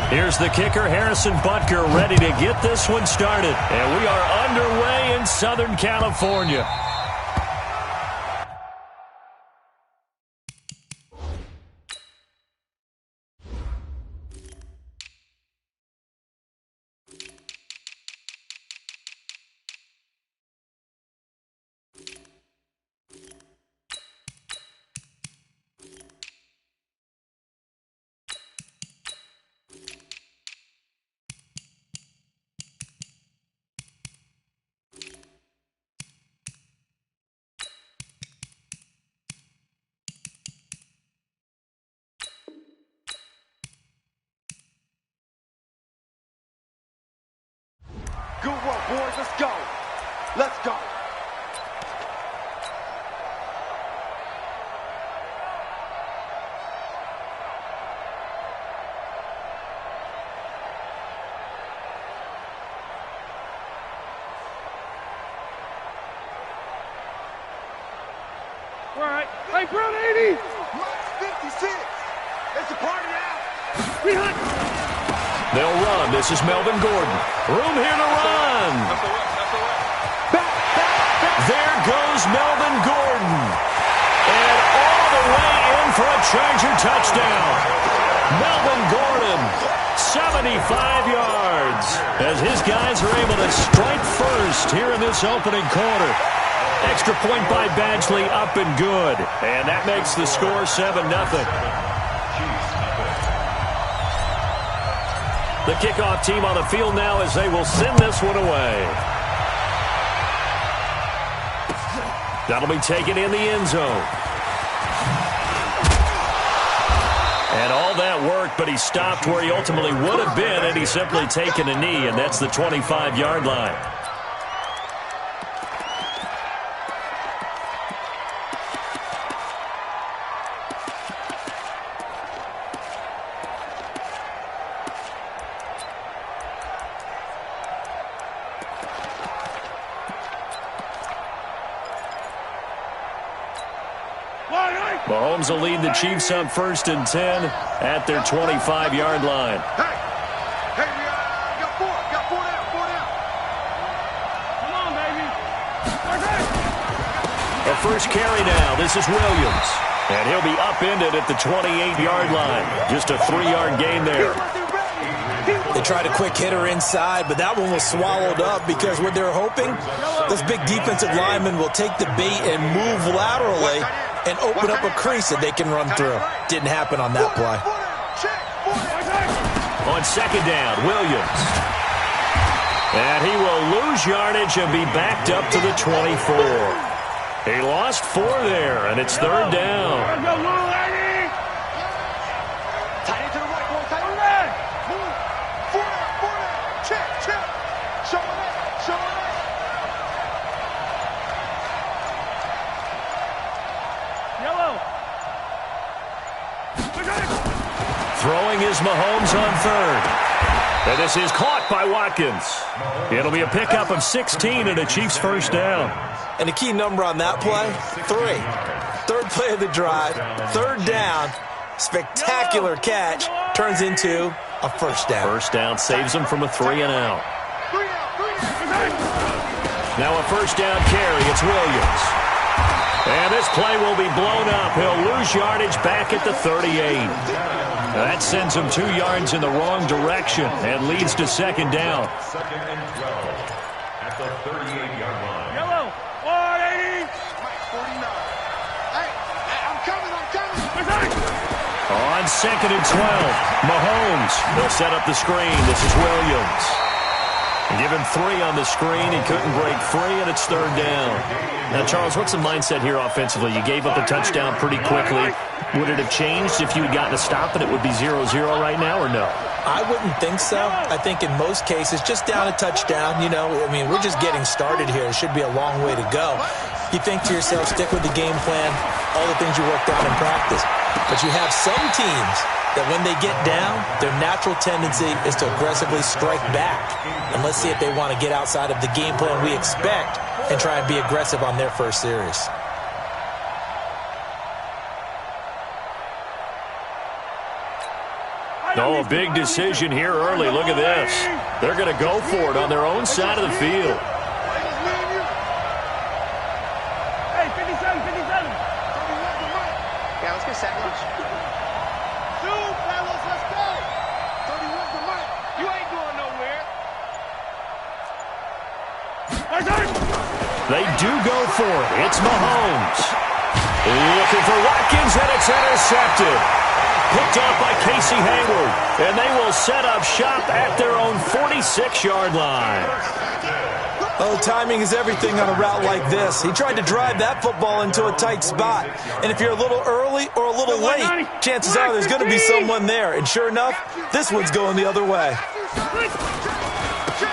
Here's the kicker, Harrison Butker, ready to get this one started. And we are underway in Southern California. Good work, boys. Let's go. Let's go. All right. Hey, Brown 80. Minus 56. It's a party out. We hunt. They'll run. This is Melvin Gordon. Room here to run. There goes Melvin Gordon. And all the way in for a Charger touchdown. Melvin Gordon, 75 yards. As his guys are able to strike first here in this opening quarter. Extra point by Badgley, up and good. And that makes the score 7-0. The kickoff team on the field now as they will send this one away. That'll be taken in the end zone. And all that work, but he stopped where he ultimately would have been, and he's simply taken a knee, and that's the 25-yard line. Mahomes will lead the Chiefs up 1st and 10 at their 25-yard line. Hey, we got four down. Come on, baby. A first carry now. This is Williams. And he'll be upended at the 28-yard line. Just a 3-yard gain there. They tried a quick hitter inside, but that one was swallowed up because what they're hoping, this big defensive lineman will take the bait and move laterally and open up a crease that they can run through. Didn't happen on that play. On second down, Williams. And he will lose yardage and be backed up to the 24. He lost 4 there, and it's 3rd down. Tight end to the right, boy. Tight end. Move. 4 down. Check. Show it. Yellow. Throwing is Mahomes on 3rd. And this is caught by Watkins. It'll be a pickup of 16 and a Chiefs first down. And the key number on that play, 3. 3rd play of the drive, 3rd down, spectacular catch, turns into a first down. First down saves him from a 3-and-out. Now a first down carry, it's Williams. And this play will be blown up. He'll lose yardage back at the 38. That sends him 2 yards in the wrong direction and leads to 2nd down. 2nd and 12 at the 38-yard line. Yellow. 180. 49. Hey, I'm coming. On 2nd and 12, Mahomes. They'll set up the screen. This is Williams. Give him 3 on the screen. He couldn't break free, and it's 3rd down. Now, Charles, what's the mindset here offensively? You gave up a touchdown pretty quickly. Would it have changed if you had gotten a stop and it would be 0-0 right now, or no? I wouldn't think so. I think in most cases, just down a touchdown, we're just getting started here. It should be a long way to go. You think to yourself, stick with the game plan, all the things you worked out in practice. But you have some teams that when they get down, their natural tendency is to aggressively strike back. And let's see if they want to get outside of the game plan we expect and try and be aggressive on their first series. Oh, a big decision here early. Look at this. They're going to go for it on their own side of the field. Hey, 57, 57. Yeah, let's get set. Shoot, fellas, let's go. 31's the mic. You ain't going nowhere. They do go for it. It's Mahomes. Looking for Watkins, and it's intercepted. Picked off by Casey Hayward, and they will set up shop at their own 46-yard line. Oh, timing is everything on a route like this. He tried to drive that football into a tight spot. And if you're a little early or a little late, chances are there's going to be someone there. And sure enough, this one's going the other way.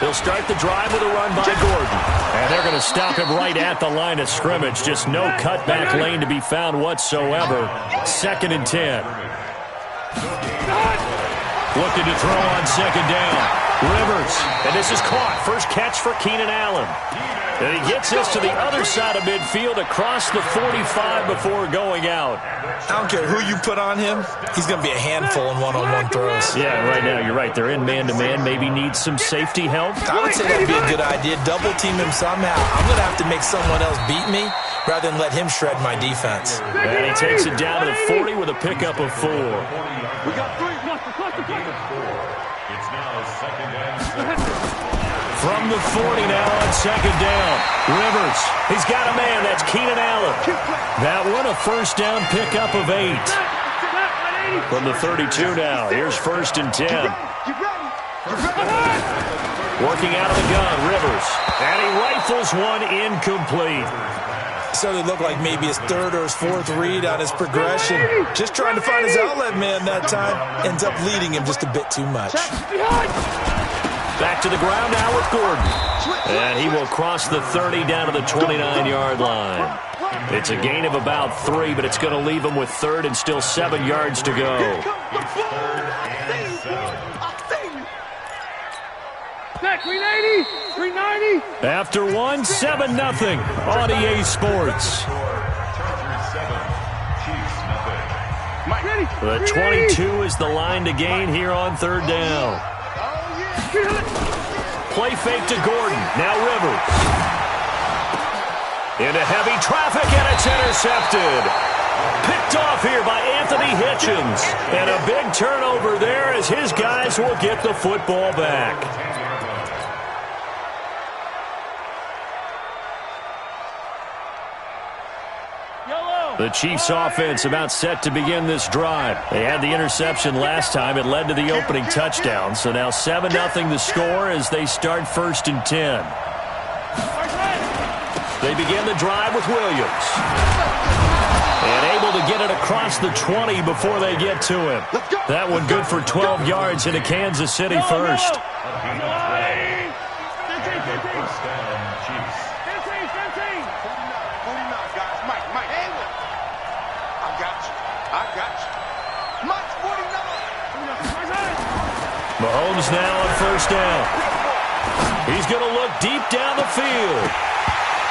They'll start the drive with a run by Gordon. And they're going to stop him right at the line of scrimmage. Just no cutback lane to be found whatsoever. 2nd and 10. Looking to throw on 2nd down. Rivers, and this is caught. First catch for Keenan Allen. And he gets this to the other side of midfield across the 45 before going out. I don't care who you put on him. He's going to be a handful in one-on-one throws. Yeah, right now, you're right. They're in man-to-man. Maybe needs some safety help. I would say that would be a good idea. Double team him somehow. I'm going to have to make someone else beat me rather than let him shred my defense. And he takes it down to the 40 with a pickup of 4. We got 3. It's now 2nd and 7. From the 40 now on 2nd down. Rivers, he's got a man. That's Keenan Allen. That one a first down pickup of 8. From the 32 now. Here's 1st and 10. Working out of the gun, Rivers. And he rifles one incomplete. Certainly looked like maybe his 3rd or his 4th read on his progression. Just trying to find his outlet man that time. Ends up leading him just a bit too much. Back to the ground now with Gordon. And he will cross the 30 down to the 29-yard line. It's a gain of about 3, but it's going to leave him with 3rd and still 7 yards to go. Back, 380, 390. After 1, 7-0 on EA Sports. The 22 is the line to gain here on 3rd down. Play fake to Gordon. Now Rivers. Into heavy traffic, and it's intercepted. Picked off here by Anthony Hitchens. And a big turnover there as his guys will get the football back. The Chiefs' offense about set to begin this drive. They had the interception last time. It led to the opening touchdown. So now 7-0 the score as they start 1st and 10. They begin the drive with Williams. And able to get it across the 20 before they get to him. That one good for 12 yards into Kansas City first. Mahomes now on 1st down. He's going to look deep down the field.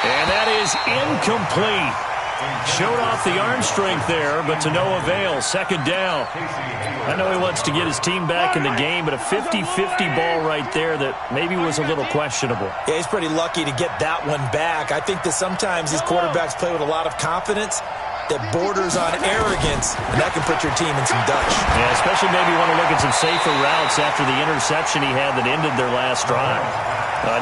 And that is incomplete. Showed off the arm strength there, but to no avail. 2nd down. I know he wants to get his team back in the game, but a 50-50 ball right there that maybe was a little questionable. Yeah, he's pretty lucky to get that one back. I think that sometimes these quarterbacks play with a lot of confidence that borders on arrogance, and that can put your team in some Dutch. Yeah, especially maybe you want to look at some safer routes after the interception he had that ended their last drive.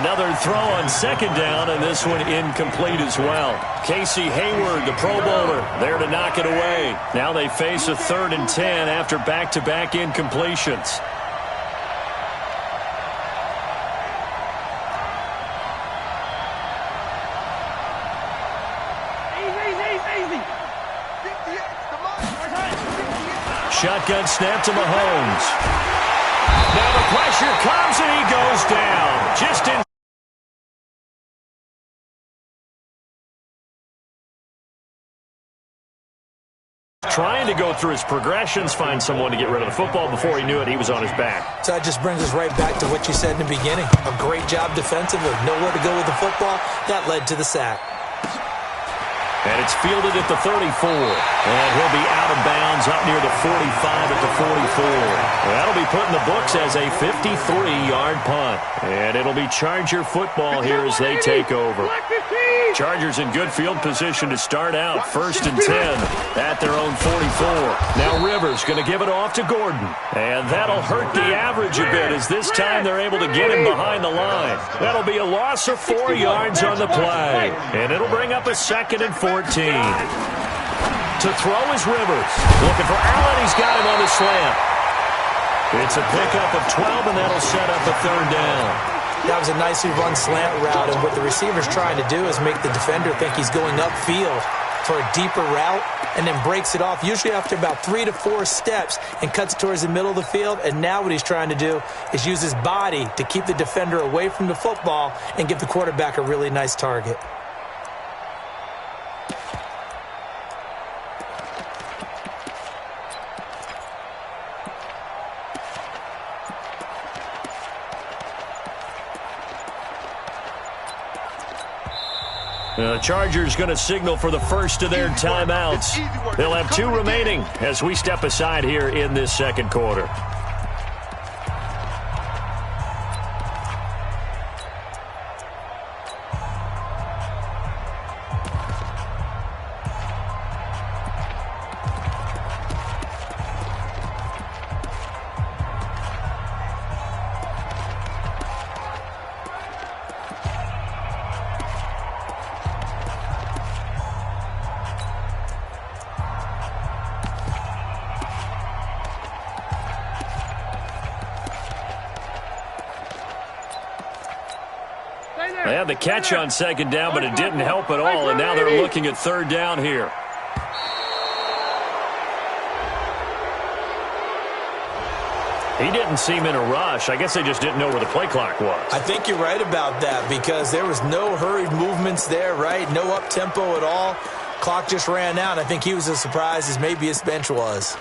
Another throw on 2nd down, and this one incomplete as well. Casey Hayward, the Pro Bowler, there to knock it away. Now they face a 3rd and 10 after back-to-back incompletions. Shotgun snap to Mahomes. Now the pressure comes and he goes down. Just in Trying to go through his progressions, find someone to get rid of the football. Before he knew it, he was on his back. So that just brings us right back to what you said in the beginning. A great job defensively. Nowhere to go with the football. That led to the sack. And it's fielded at the 34. And he'll be out of bounds up near the 45 at the 44. That'll be put in the books as a 53-yard punt. And it'll be Charger football here as they take over. Chargers in good field position to start out. 1st and 10 at their own 44. Now Rivers going to give it off to Gordon. And that'll hurt the average a bit as this time they're able to get him behind the line. That'll be a loss of 4 yards on the play. And it'll bring up a 2nd and 14. To throw is Rivers. Looking for Allen. He's got him on the slant. It's a pickup of 12, and that'll set up a 3rd down. That was a nicely run slant route, and what the receiver's trying to do is make the defender think he's going upfield for a deeper route and then breaks it off, usually after about 3 to 4 steps, and cuts towards the middle of the field. And now what he's trying to do is use his body to keep the defender away from the football and give the quarterback a really nice target. The Chargers going to signal for the first of their timeouts. They'll have 2 remaining as we step aside here in this 2nd quarter. They had the catch on 2nd down, but it didn't help at all, and now they're looking at 3rd down here. He didn't seem in a rush. I guess they just didn't know where the play clock was. I think you're right about that because there was no hurried movements there, right? No up-tempo at all. Clock just ran out. I think he was as surprised as maybe his bench was.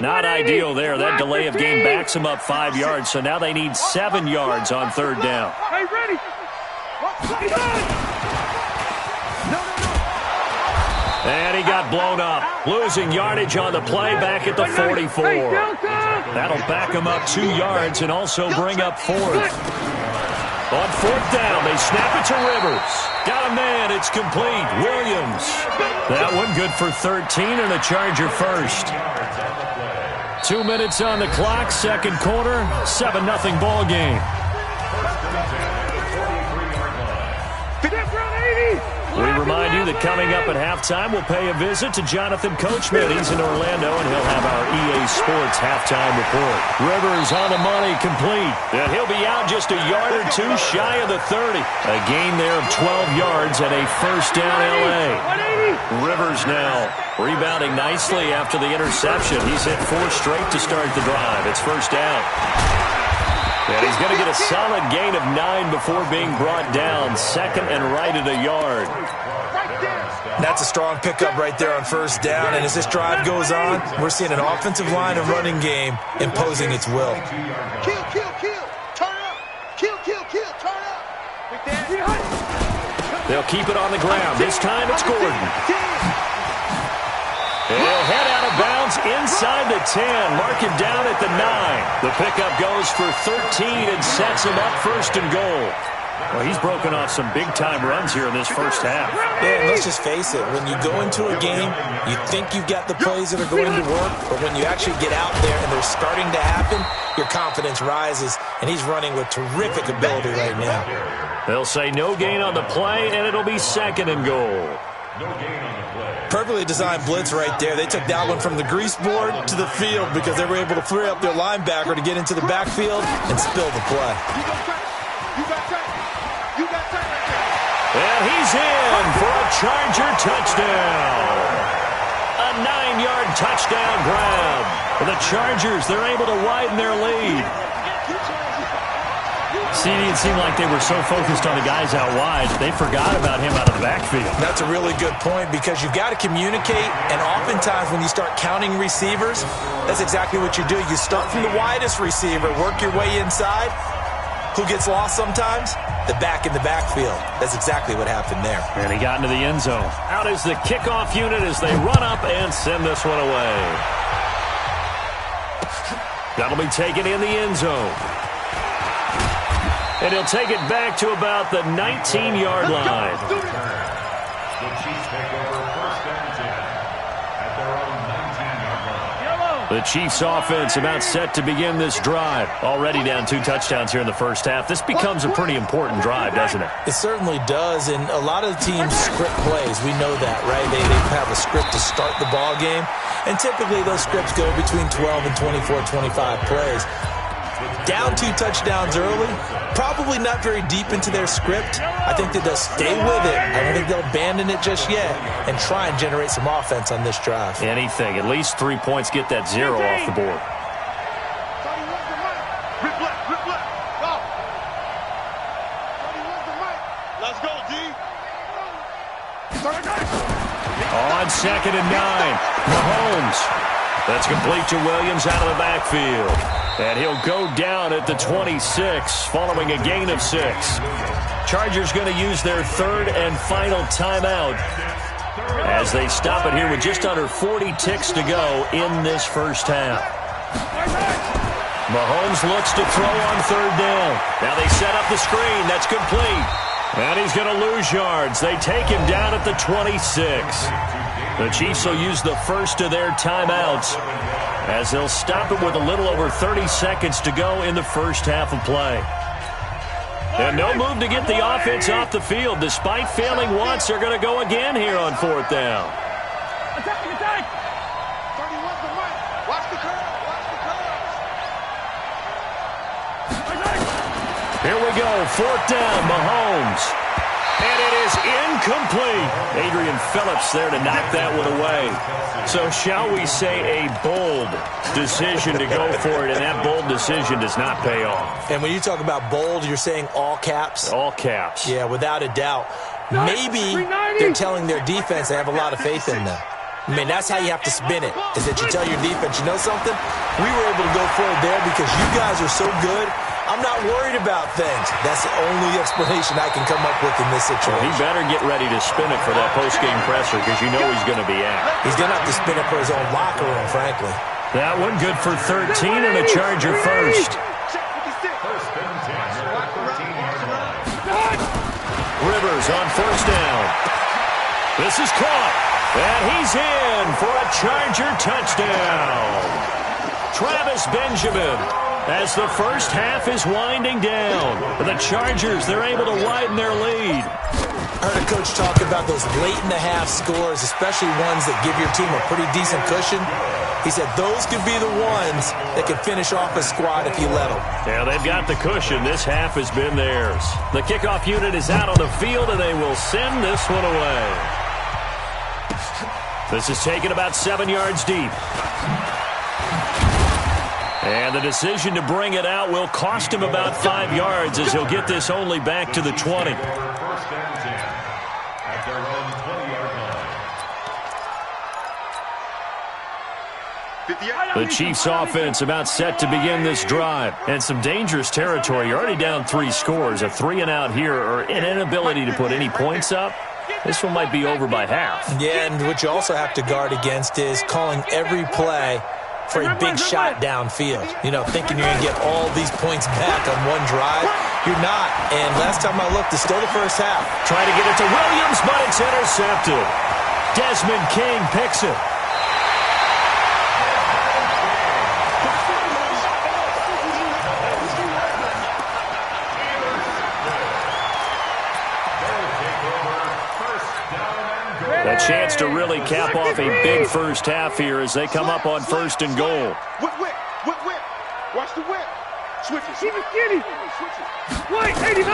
Not ideal there. That delay of game backs them up 5 yards, so now they need 7 yards on 3rd down. Hey, ready? And he got blown up. Losing yardage on the play back at the 44. That'll back him up 2 yards and also bring up 4th. On 4th down, they snap it to Rivers. Got a man. It's complete. Williams. That one good for 13 and a Charger first. 2 minutes on the clock, 2nd quarter, 7-0 ball game. We remind you that coming up at halftime, we'll pay a visit to Jonathan Coachman. He's in Orlando, and he'll have our EA Sports halftime report. Rivers on the money, complete. And he'll be out just a yard or 2 shy of the 30. A gain there of 12 yards and a 1st down L.A. Rivers now rebounding nicely after the interception. He's hit 4 straight to start the drive. It's 1st down. And he's going to get a solid gain of 9 before being brought down. 2nd and right at a yard. That's a strong pickup right there on 1st down. And as this drive goes on, we're seeing an offensive line and running game imposing its will. Kill, kill, kill. Turn up. Kill, kill, kill. Turn up. They'll keep it on the ground. This time it's Gordon. He'll head out of bounds inside the 10. Mark him down at the 9. The pickup goes for 13 and sets him up 1st and goal. Well, he's broken off some big-time runs here in this 1st half. Yeah, and let's just face it. When you go into a game, you think you've got the plays that are going to work, but when you actually get out there and they're starting to happen, your confidence rises, and he's running with terrific ability right now. They'll say no gain on the play, and it'll be 2nd and goal. No gain on the play. Perfectly designed blitz right there. They took that one from the grease board to the field because they were able to free up their linebacker to get into the backfield and spill the play. And he's in for a Charger touchdown. A 9-yard touchdown grab. For the Chargers, they're able to widen their lead. See, it seemed like they were so focused on the guys out wide, they forgot about him out of the backfield. That's a really good point because you've got to communicate, and oftentimes when you start counting receivers, that's exactly what you do. You start from the widest receiver, work your way inside. Who gets lost sometimes? The back in the backfield. That's exactly what happened there. And he got into the end zone. Out is the kickoff unit as they run up and send this one away. That'll be taken in the end zone. And he'll take it back to about the 19-yard line. The Chiefs take over first and 10 at their own 19-yard line. The Chiefs offense about set to begin this drive. Already down 2 touchdowns here in the first half. This becomes a pretty important drive, doesn't it? It certainly does, and a lot of the teams script plays. We know that, right? They have a script to start the ball game, and typically those scripts go between 12 and 24, 25 plays. Down 2 touchdowns early, probably not very deep into their script. I think that they'll stay with it. I don't think they'll abandon it just yet and try and generate some offense on this drive. Anything. At least 3 points, get that 0 off the board. Let's go, D. On 2nd and 9, Mahomes. That's complete to Williams out of the backfield. And he'll go down at the 26 following a gain of 6. Chargers going to use their 3rd and final timeout as they stop it here with just under 40 ticks to go in this first half. Mahomes looks to throw on 3rd down. Now they set up the screen. That's complete. And he's going to lose yards. They take him down at the 26. The Chiefs will use the first of their timeouts as they'll stop it with a little over 30 seconds to go in the first half of play. And no move to get the offense off the field. Despite failing once, they're going to go again here on 4th down. Attack, attack! 31's the mic. Watch the curve. Watch the curve. Here we go. 4th down, Mahomes. And it is incomplete. Adrian Phillips there to knock that one away. So shall we say a bold decision to go for it, and that bold decision does not pay off. And when you talk about bold, you're saying all caps? All caps. Yeah, without a doubt. Maybe they're telling their defense they have a lot of faith in them. I mean, that's how you have to spin it, is that you tell your defense, you know something? We were able to go for it there because you guys are so good. I'm not worried about things. That's the only explanation I can come up with in this situation. He better get ready to spin it for that post-game presser because you know he's going to be out. He's going to have to spin it for his own locker room, frankly. That one good for 13 and a Charger first. First and 10 at the 13-yard line. Rivers on 1st down. This is caught. And he's in for a Charger touchdown. Travis Benjamin. As the first half is winding down, the Chargers, they're able to widen their lead. I heard a coach talk about those late-in-the-half scores, especially ones that give your team a pretty decent cushion. He said those could be the ones that could finish off a squad if you let them. Yeah, they've got the cushion. This half has been theirs. The kickoff unit is out on the field, and they will send this one away. This is taken about 7 yards deep. And the decision to bring it out will cost him about 5 yards as he'll get this only back to the 20. First and 10 at their own 20-yard line. The Chiefs offense about set to begin this drive. And some dangerous territory. You're already down 3 scores. A 3-and-out here or an inability to put any points up. This one might be over by half. Yeah, and what you also have to guard against is calling every play for a big shot downfield. You know, thinking you're going to get all these points back on one drive. You're not. And last time I looked, it's still the first half. Trying to get it to Williams, but it's intercepted. Desmond King picks it. A chance to really cap off a big first half here as they come up on 1st and goal. Whip. Watch the whip. Switch it. Keep it skinny. White, 89.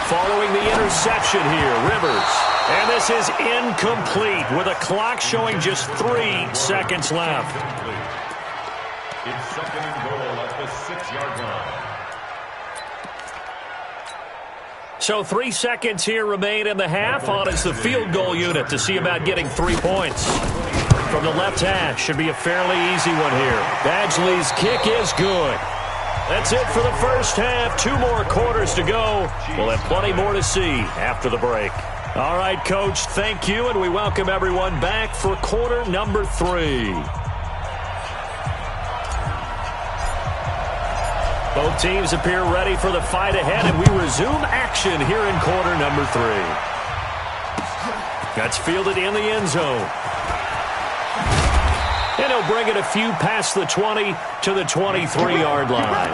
Following the interception here, Rivers. And this is incomplete with a clock showing just 3 seconds left. It's 2nd and goal at the 6-yard line. So 3 seconds here remain in the half. On is the field goal unit to see about getting 3 points. From the left hash, should be a fairly easy one here. Badgley's kick is good. That's it for the first half. 2 more quarters to go. We'll have plenty more to see after the break. All right, Coach, thank you, and we welcome everyone back for quarter number 3. Both teams appear ready for the fight ahead, and we resume action here in quarter number 3. That's fielded in the end zone. And he'll bring it a few past the 20 to the 23-yard line.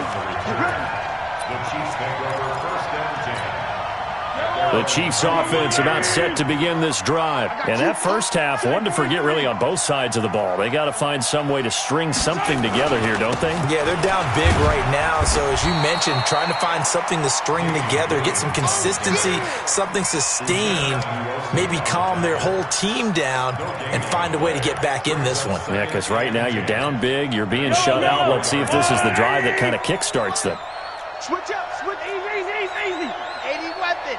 The Chiefs offense about set to begin this drive. And that first half, one to forget really on both sides of the ball. They got to find some way to string something together here, don't they? Yeah, they're down big right now. So as you mentioned, trying to find something to string together, get some consistency, something sustained, maybe calm their whole team down and find a way to get back in this one. Yeah, because right now you're down big, you're being shut out. Let's see if this is the drive that kind of kickstarts them. Switch up, switch. Easy. 80 weapon.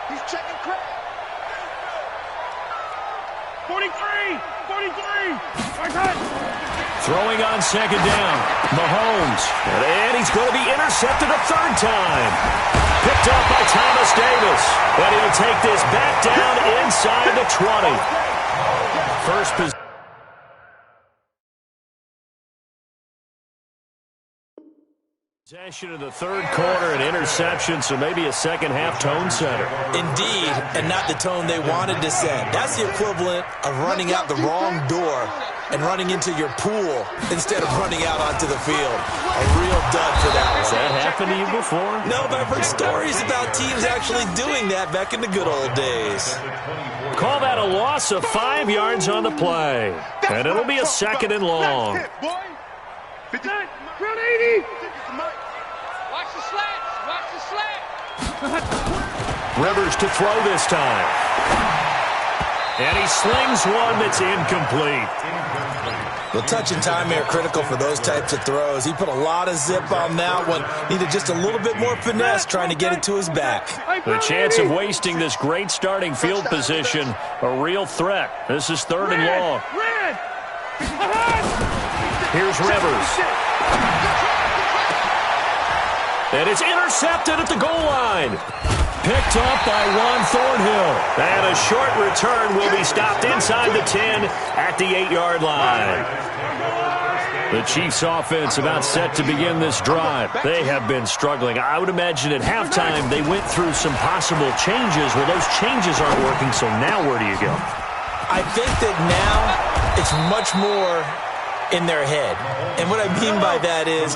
He's checking crap. 43. Throwing on second down. Mahomes. And he's going to be intercepted a third time. Picked up by Thomas Davis. And he'll take this back down inside the 20. First position. Possession in the third quarter, an interception, so maybe a second-half tone setter. Indeed, and not the tone they wanted to set. That's the equivalent of running out the wrong door and running into your pool instead of running out onto the field. A real dud for that one. Has that happened to you before? No, but I've heard stories about teams actually doing that back in the good old days. Call that a loss of 5 yards on the play. And it'll be a second and long. Round 80. Watch the slat. Rivers to throw this time. And he slings one that's incomplete. The touch and time are critical for those types of throws. He put a lot of zip on that one. Needed just a little bit more finesse trying to get it to his back. The chance of wasting this great starting field position, a real threat. This is third and long. Here's Rivers. And it's intercepted at the goal line. Picked up by Ron Thornhill. And a short return will be stopped inside the 10 at the 8-yard line. The Chiefs offense about set to begin this drive. They have been struggling. I would imagine at halftime they went through some possible changes. Well, those changes aren't working, so now where do you go? I think that now it's much more in their head. And what I mean by that is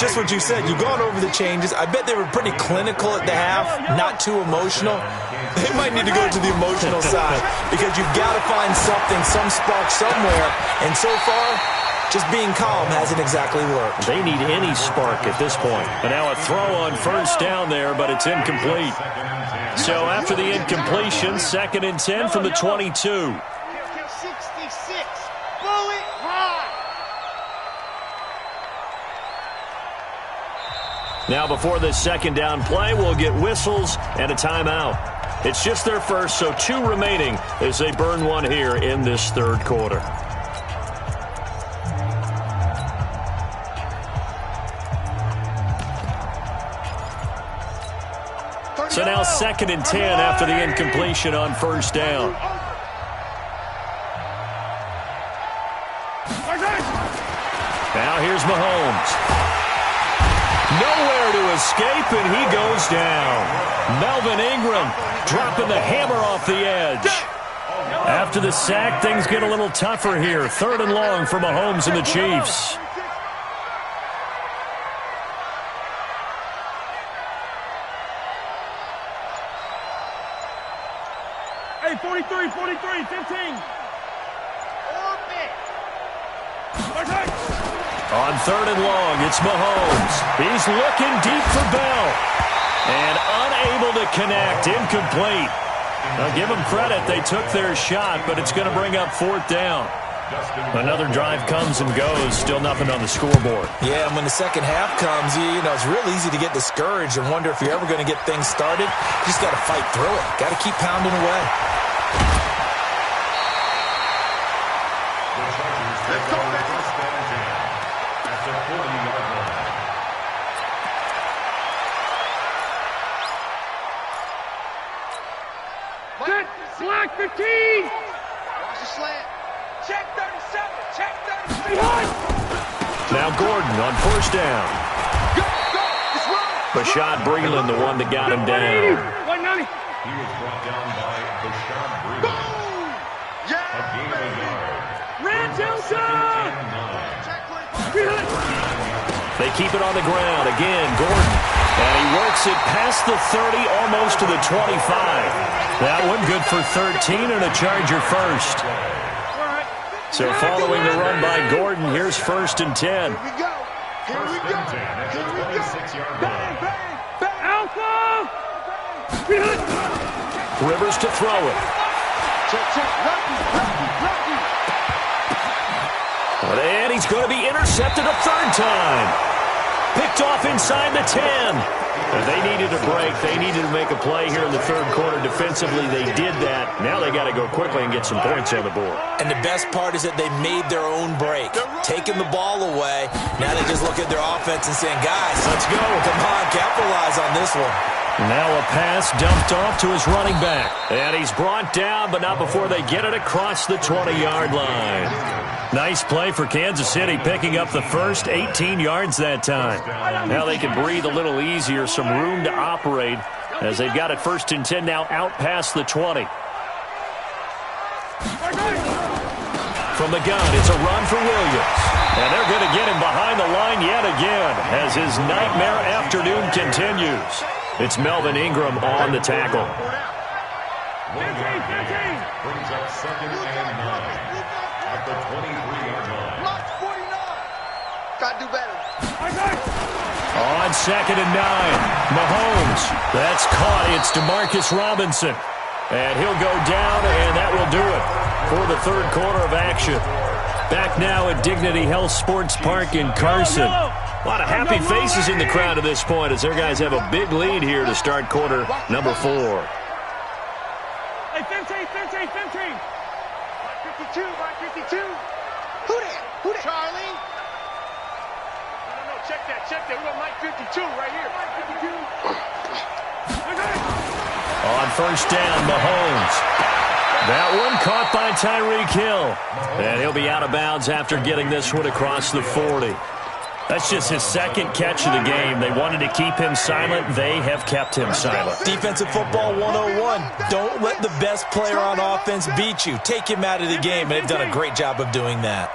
just what you said. You've gone over the changes. I bet they were pretty clinical at the half, not too emotional. They might need to go to the emotional side because you've got to find something, some spark somewhere. And so far, just being calm hasn't exactly worked. They need any spark at this point. And now a throw on first down there, but it's incomplete. So after the incompletion, 2nd and 10 from the 22. 66. Bullet high. Now before this second down play, we'll get whistles and a timeout. It's just their first, so 2 remaining as they burn one here in this third quarter. So now 2nd and 10 after the incompletion on first down. Now here's Mahomes. Nowhere to escape, and he goes down. Melvin Ingram dropping the hammer off the edge. After the sack, things get a little tougher here. 3rd and long for Mahomes and the Chiefs. Hey, 43, 15. On 3rd and long, it's Mahomes. He's looking deep for Bell. And unable to connect. Incomplete. Now, give them credit. They took their shot, but it's going to bring up 4th down. Another drive comes and goes. Still nothing on the scoreboard. Yeah, and when the second half comes, you know, it's real easy to get discouraged and wonder if you're ever going to get things started. You just got to fight through it. Got to keep pounding away. Let's go, man. At the 40-yard line. Set, slack 15. Watch the slant. Check 37. Check 37. Now Gordon on first down. Go, go. It's run. Bashad Breeland, the one that got him down. 190. He was brought down by Bashad Breeland. Boom. A Yeah, gain of a yard. Red Delta. And 9. They keep it on the ground. Again, Gordon. And he works it past the 30, almost to the 25. That one good for 13 and a Charger first. So following the run by Gordon, here's first and 10. Here we go. Here we go. At the Here we go. 26-yard Bang, line. bang, bang. Alpha. Rivers to throw it. Check, check. Lucky, lucky, lucky. And he's going to be intercepted a third time. Picked off inside the 10. They needed a break. They needed to make a play here in the third quarter. Defensively, they did that. Now they got to go quickly and get some points on the board. And the best part is that they made their own break. Taking the ball away. Now they just look at their offense and saying, guys, let's go. Come on, capitalize on this one. Now a pass dumped off to his running back. And he's brought down, but not before they get it across the 20-yard line. Nice play for Kansas City, picking up the first 18 yards that time. Now they can breathe a little easier, some room to operate, as they've got it first and 10 now out past the 20. From the gun, it's a run for Williams. And they're going to get him behind the line yet again as his nightmare afternoon continues. It's Melvin Ingram on the tackle. 1 yard gain brings up second and 9 at the 23-yard line. Block 49. Got to do better. On second and 9, Mahomes. That's caught. It's Demarcus Robinson. And he'll go down, and that will do it for the third quarter of action. Back now at Dignity Health Sports Park in Carson. A lot of happy faces in the crowd at this point as their guys have a big lead here to start quarter number 4. Hey, 15, 15, 15. 52, Mike 52. Who that? Who that? Charlie. No, check that, check that. We got Mike 52 right here. Mike 52. On first down, Mahomes. That one caught by Tyreek Hill. And he'll be out of bounds after getting this one across the 40. That's just his second catch of the game. They wanted to keep him silent. They have kept him silent. Defensive football 101. Don't let the best player on offense beat you. Take him out of the game, and they've done a great job of doing that.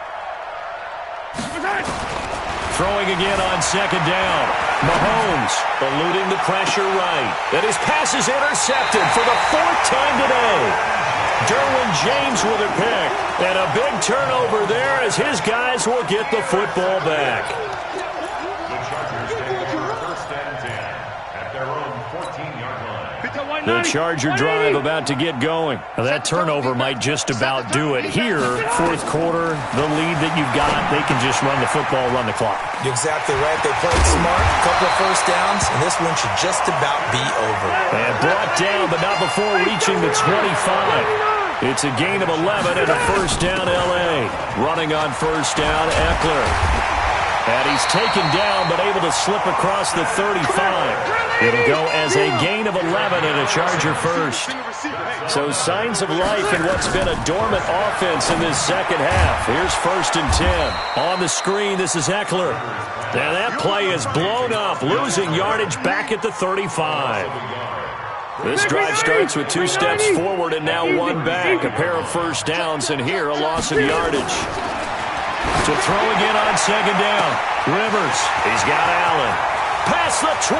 Throwing again on second down. Mahomes eluding the pressure right. And his pass is intercepted for the 4th time today. Derwin James with a pick. And a big turnover there as his guys will get the football back. The Chargers take over first and 10 at their own 14-yard line. The Charger drive about to get going. Now, that turnover might just about do it. Here, fourth quarter, the lead that you've got, they can just run the football, run the clock. You're exactly right. They played smart, a couple of first downs, and this one should just about be over. And brought down, but not before reaching the 25. It's a gain of 11 and a first down L.A. Running on first down, Eckler. And he's taken down, but able to slip across the 35. It'll go as a gain of 11 and a Charger first. So signs of life in what's been a dormant offense in this second half. Here's first and 10. On the screen, this is Eckler. And that play is blown up, losing yardage back at the 35. This drive starts with 2 steps forward and now 1 back. A pair of first downs, and here a loss of yardage. To throw again on second down. Rivers, he's got Allen. Past the 20.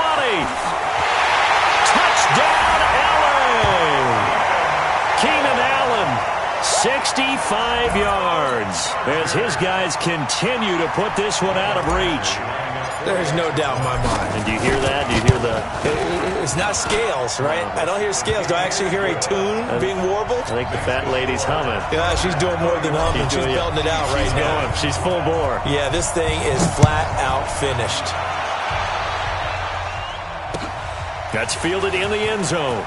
Touchdown, Allen. Keenan Allen, 65 yards. As his guys continue to put this one out of reach. There's no doubt in my mind. And do you hear that? Do you hear the... It's not scales, right? I don't hear scales. Do I actually hear a tune being warbled? I think the fat lady's humming. Yeah, she's doing more than humming. She's belting it out right now. She's full bore. Yeah, this thing is flat out finished. That's fielded in the end zone.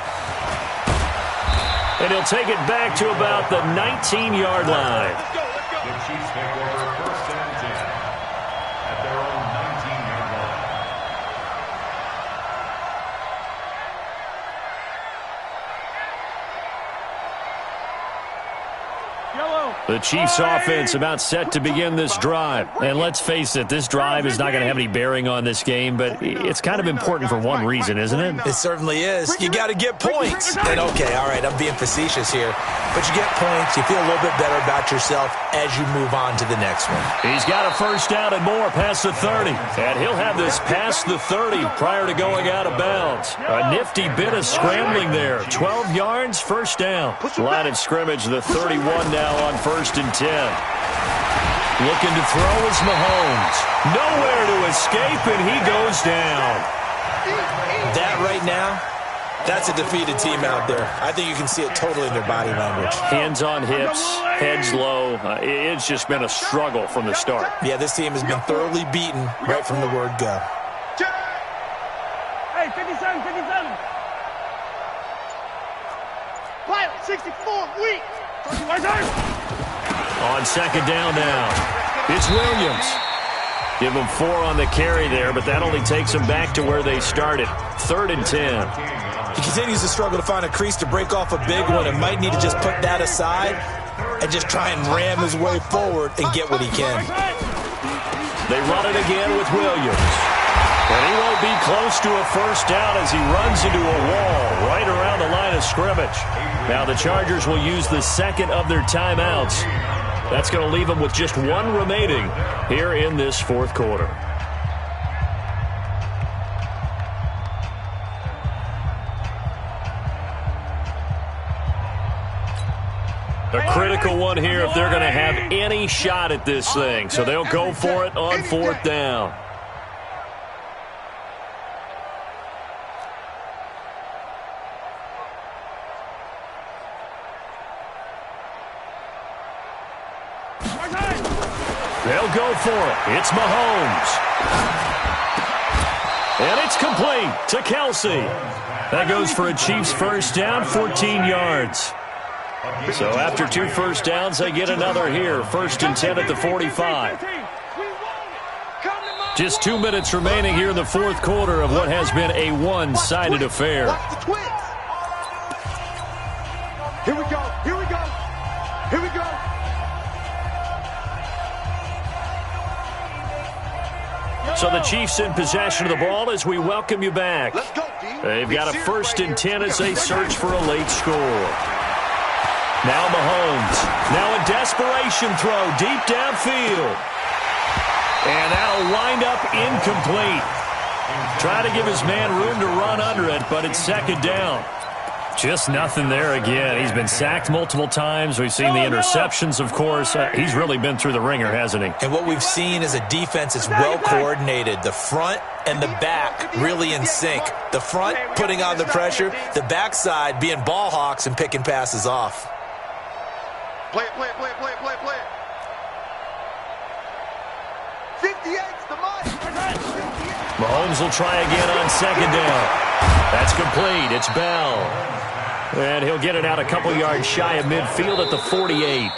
And he'll take it back to about the 19-yard line. The Chiefs take over first and 10 at their own 19-yard line. The Chiefs offense about set to begin this drive. And let's face it, this drive is not going to have any bearing on this game, but it's kind of important for one reason, isn't it? It certainly is. You got to get points. And okay, all right, I'm being facetious here, but you get points, you feel a little bit better about yourself as you move on to the next one. He's got a first down and more past the 30. And he'll have this past the 30 prior to going out of bounds. A nifty bit of scrambling there. 12 yards, first down. Line of scrimmage, the 31 now on first and 10. Looking to throw is Mahomes. Nowhere to escape, and he goes down. That right now, that's a defeated team out there. I think you can see it totally in their body language. Hands on hips, heads low. It's just been a struggle from the start. Yeah, this team has been thoroughly beaten right from the word go. Hey, 57, 57. Pilot, 64, weak. On second down now, it's Williams. Give him 4 on the carry there, but that only takes them back to where they started. 3rd and 10. He continues to struggle to find a crease to break off a big one and might need to just put that aside and just try and ram his way forward and get what he can. They run it again with Williams. And he won't be close to a first down as he runs into a wall right around the line of scrimmage. Now the Chargers will use the second of their timeouts. That's going to leave them with just 1 remaining here in this fourth quarter. A critical one here if they're going to have any shot at this thing. So they'll go for it on 4th down. They'll go for it. It's Mahomes. And it's complete to Kelsey. That goes for a Chiefs first down, 14 yards. So after 2 first downs, they get another here. 1st and 10 at the 45. Just 2 minutes remaining here in the fourth quarter of what has been a one-sided affair. Here we go. Here we go. Here we go. So the Chiefs in possession of the ball as we welcome you back. Let's go, D. They've got a 1st and 10 as they search for a late score. Now Mahomes. Now a desperation throw deep downfield. And that'll wind up incomplete. Try to give his man room to run under it, but it's 2nd down. Just nothing there again. He's been sacked multiple times. We've seen the interceptions, of course. He's really been through the ringer, hasn't he? And what we've seen is a defense that's well coordinated. The front and the back really in sync. The front putting on the pressure, the backside being ball hawks and picking passes off. Play it, play it, play it, play it, play it, play it. 58's the money. Mahomes will try again on 2nd down. That's complete. It's Bell. And he'll get it out a couple yards shy of midfield at the 48.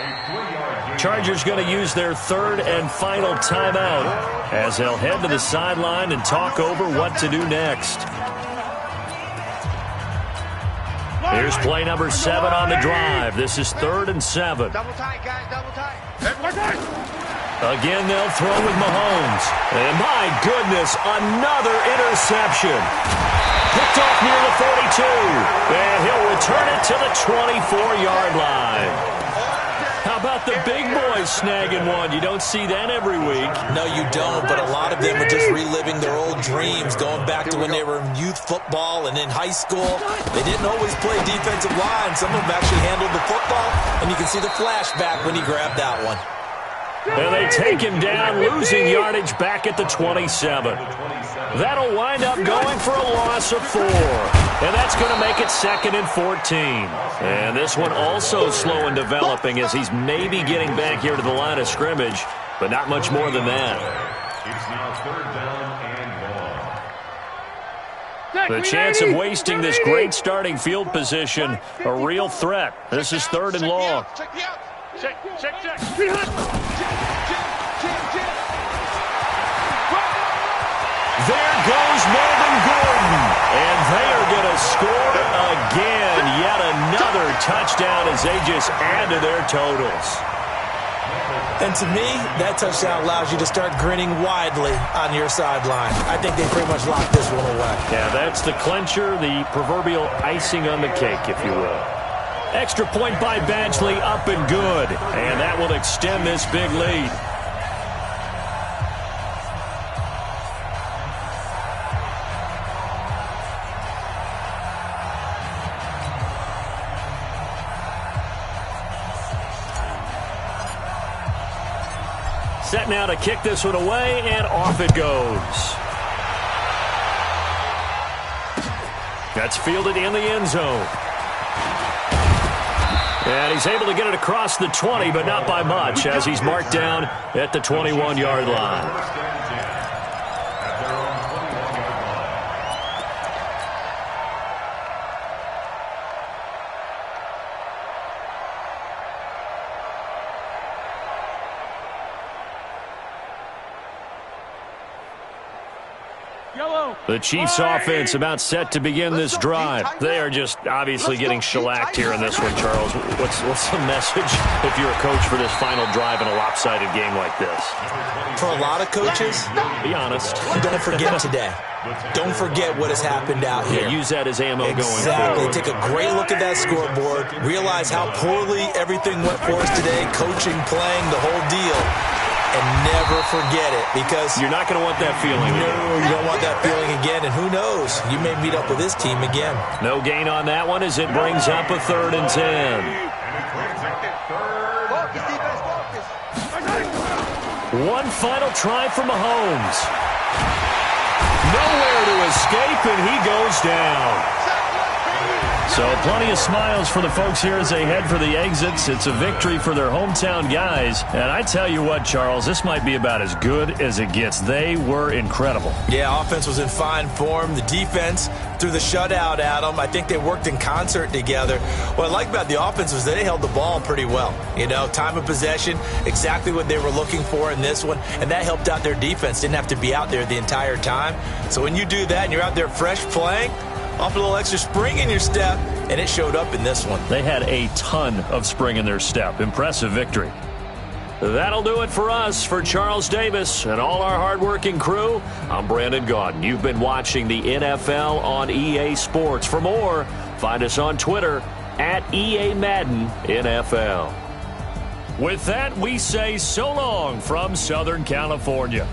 Chargers going to use their 3rd and final timeout as they'll head to the sideline and talk over what to do next. Here's play number 7 on the drive. This is 3rd and 7. Double tight, guys, double tight. Again, they'll throw with Mahomes. And my goodness, another interception. Picked off near the 42. And he'll return it to the 24-yard line. How about the big boys snagging one? You don't see that every week. No, you don't, but a lot of them are just reliving their old dreams, going back to when they were in youth football and in high school. They didn't always play defensive line. Some of them actually handled the football, and you can see the flashback when he grabbed that one. And they take him down, losing yardage back at the 27. That'll wind up going for a loss of 4. And that's going to make it 2nd and 14. And this one also slow in developing as he's maybe getting back here to the line of scrimmage, but not much more than that. It's now 3rd down and long. The chance of wasting this great starting field position, a real threat. This is 3rd and long. There goes Melvin Gordon, and they are going to score again. Yet another touchdown as they just add to their totals. And to me, that touchdown allows you to start grinning widely on your sideline. I think they pretty much locked this one away. Yeah, that's the clincher, the proverbial icing on the cake, if you will. Extra point by Badgley, up and good. And that will extend this big lead. Set now to kick this one away, and off it goes. That's fielded in the end zone. And he's able to get it across the 20, but not by much, as he's marked down at the 21-yard line. The Chiefs offense about set to begin this drive. They are just obviously getting shellacked here in this one, Charles. What's the message if you're a coach for this final drive in a lopsided game like this? For a lot of coaches, be honest. Don't forget today. Don't forget what has happened out here. Yeah, use that as ammo going Exactly. forward. Take a great look at that scoreboard. Realize how poorly everything went for us today. Coaching, playing, the whole deal. And never forget it, because you're not going to want that feeling. No, you don't want that feeling again. And who knows? You may meet up with this team again. No gain on that one as it brings up a 3rd and 10. One final try for Mahomes. Nowhere to escape, and he goes down. So plenty of smiles for the folks here as they head for the exits. It's a victory for their hometown guys. And I tell you what, Charles, this might be about as good as it gets. They were incredible. Yeah, offense was in fine form. The defense threw the shutout at them. I think they worked in concert together. What I like about the offense was they held the ball pretty well. You know, time of possession, exactly what they were looking for in this one. And that helped out their defense. Didn't have to be out there the entire time. So when you do that and you're out there fresh playing, off a little extra spring in your step, and it showed up in this one. They had a ton of spring in their step. Impressive victory. That'll do it for us. For Charles Davis and all our hardworking crew, I'm Brandon Gaudin. You've been watching the NFL on EA Sports. For more, find us on Twitter at EA Madden NFL. With that, we say so long from Southern California.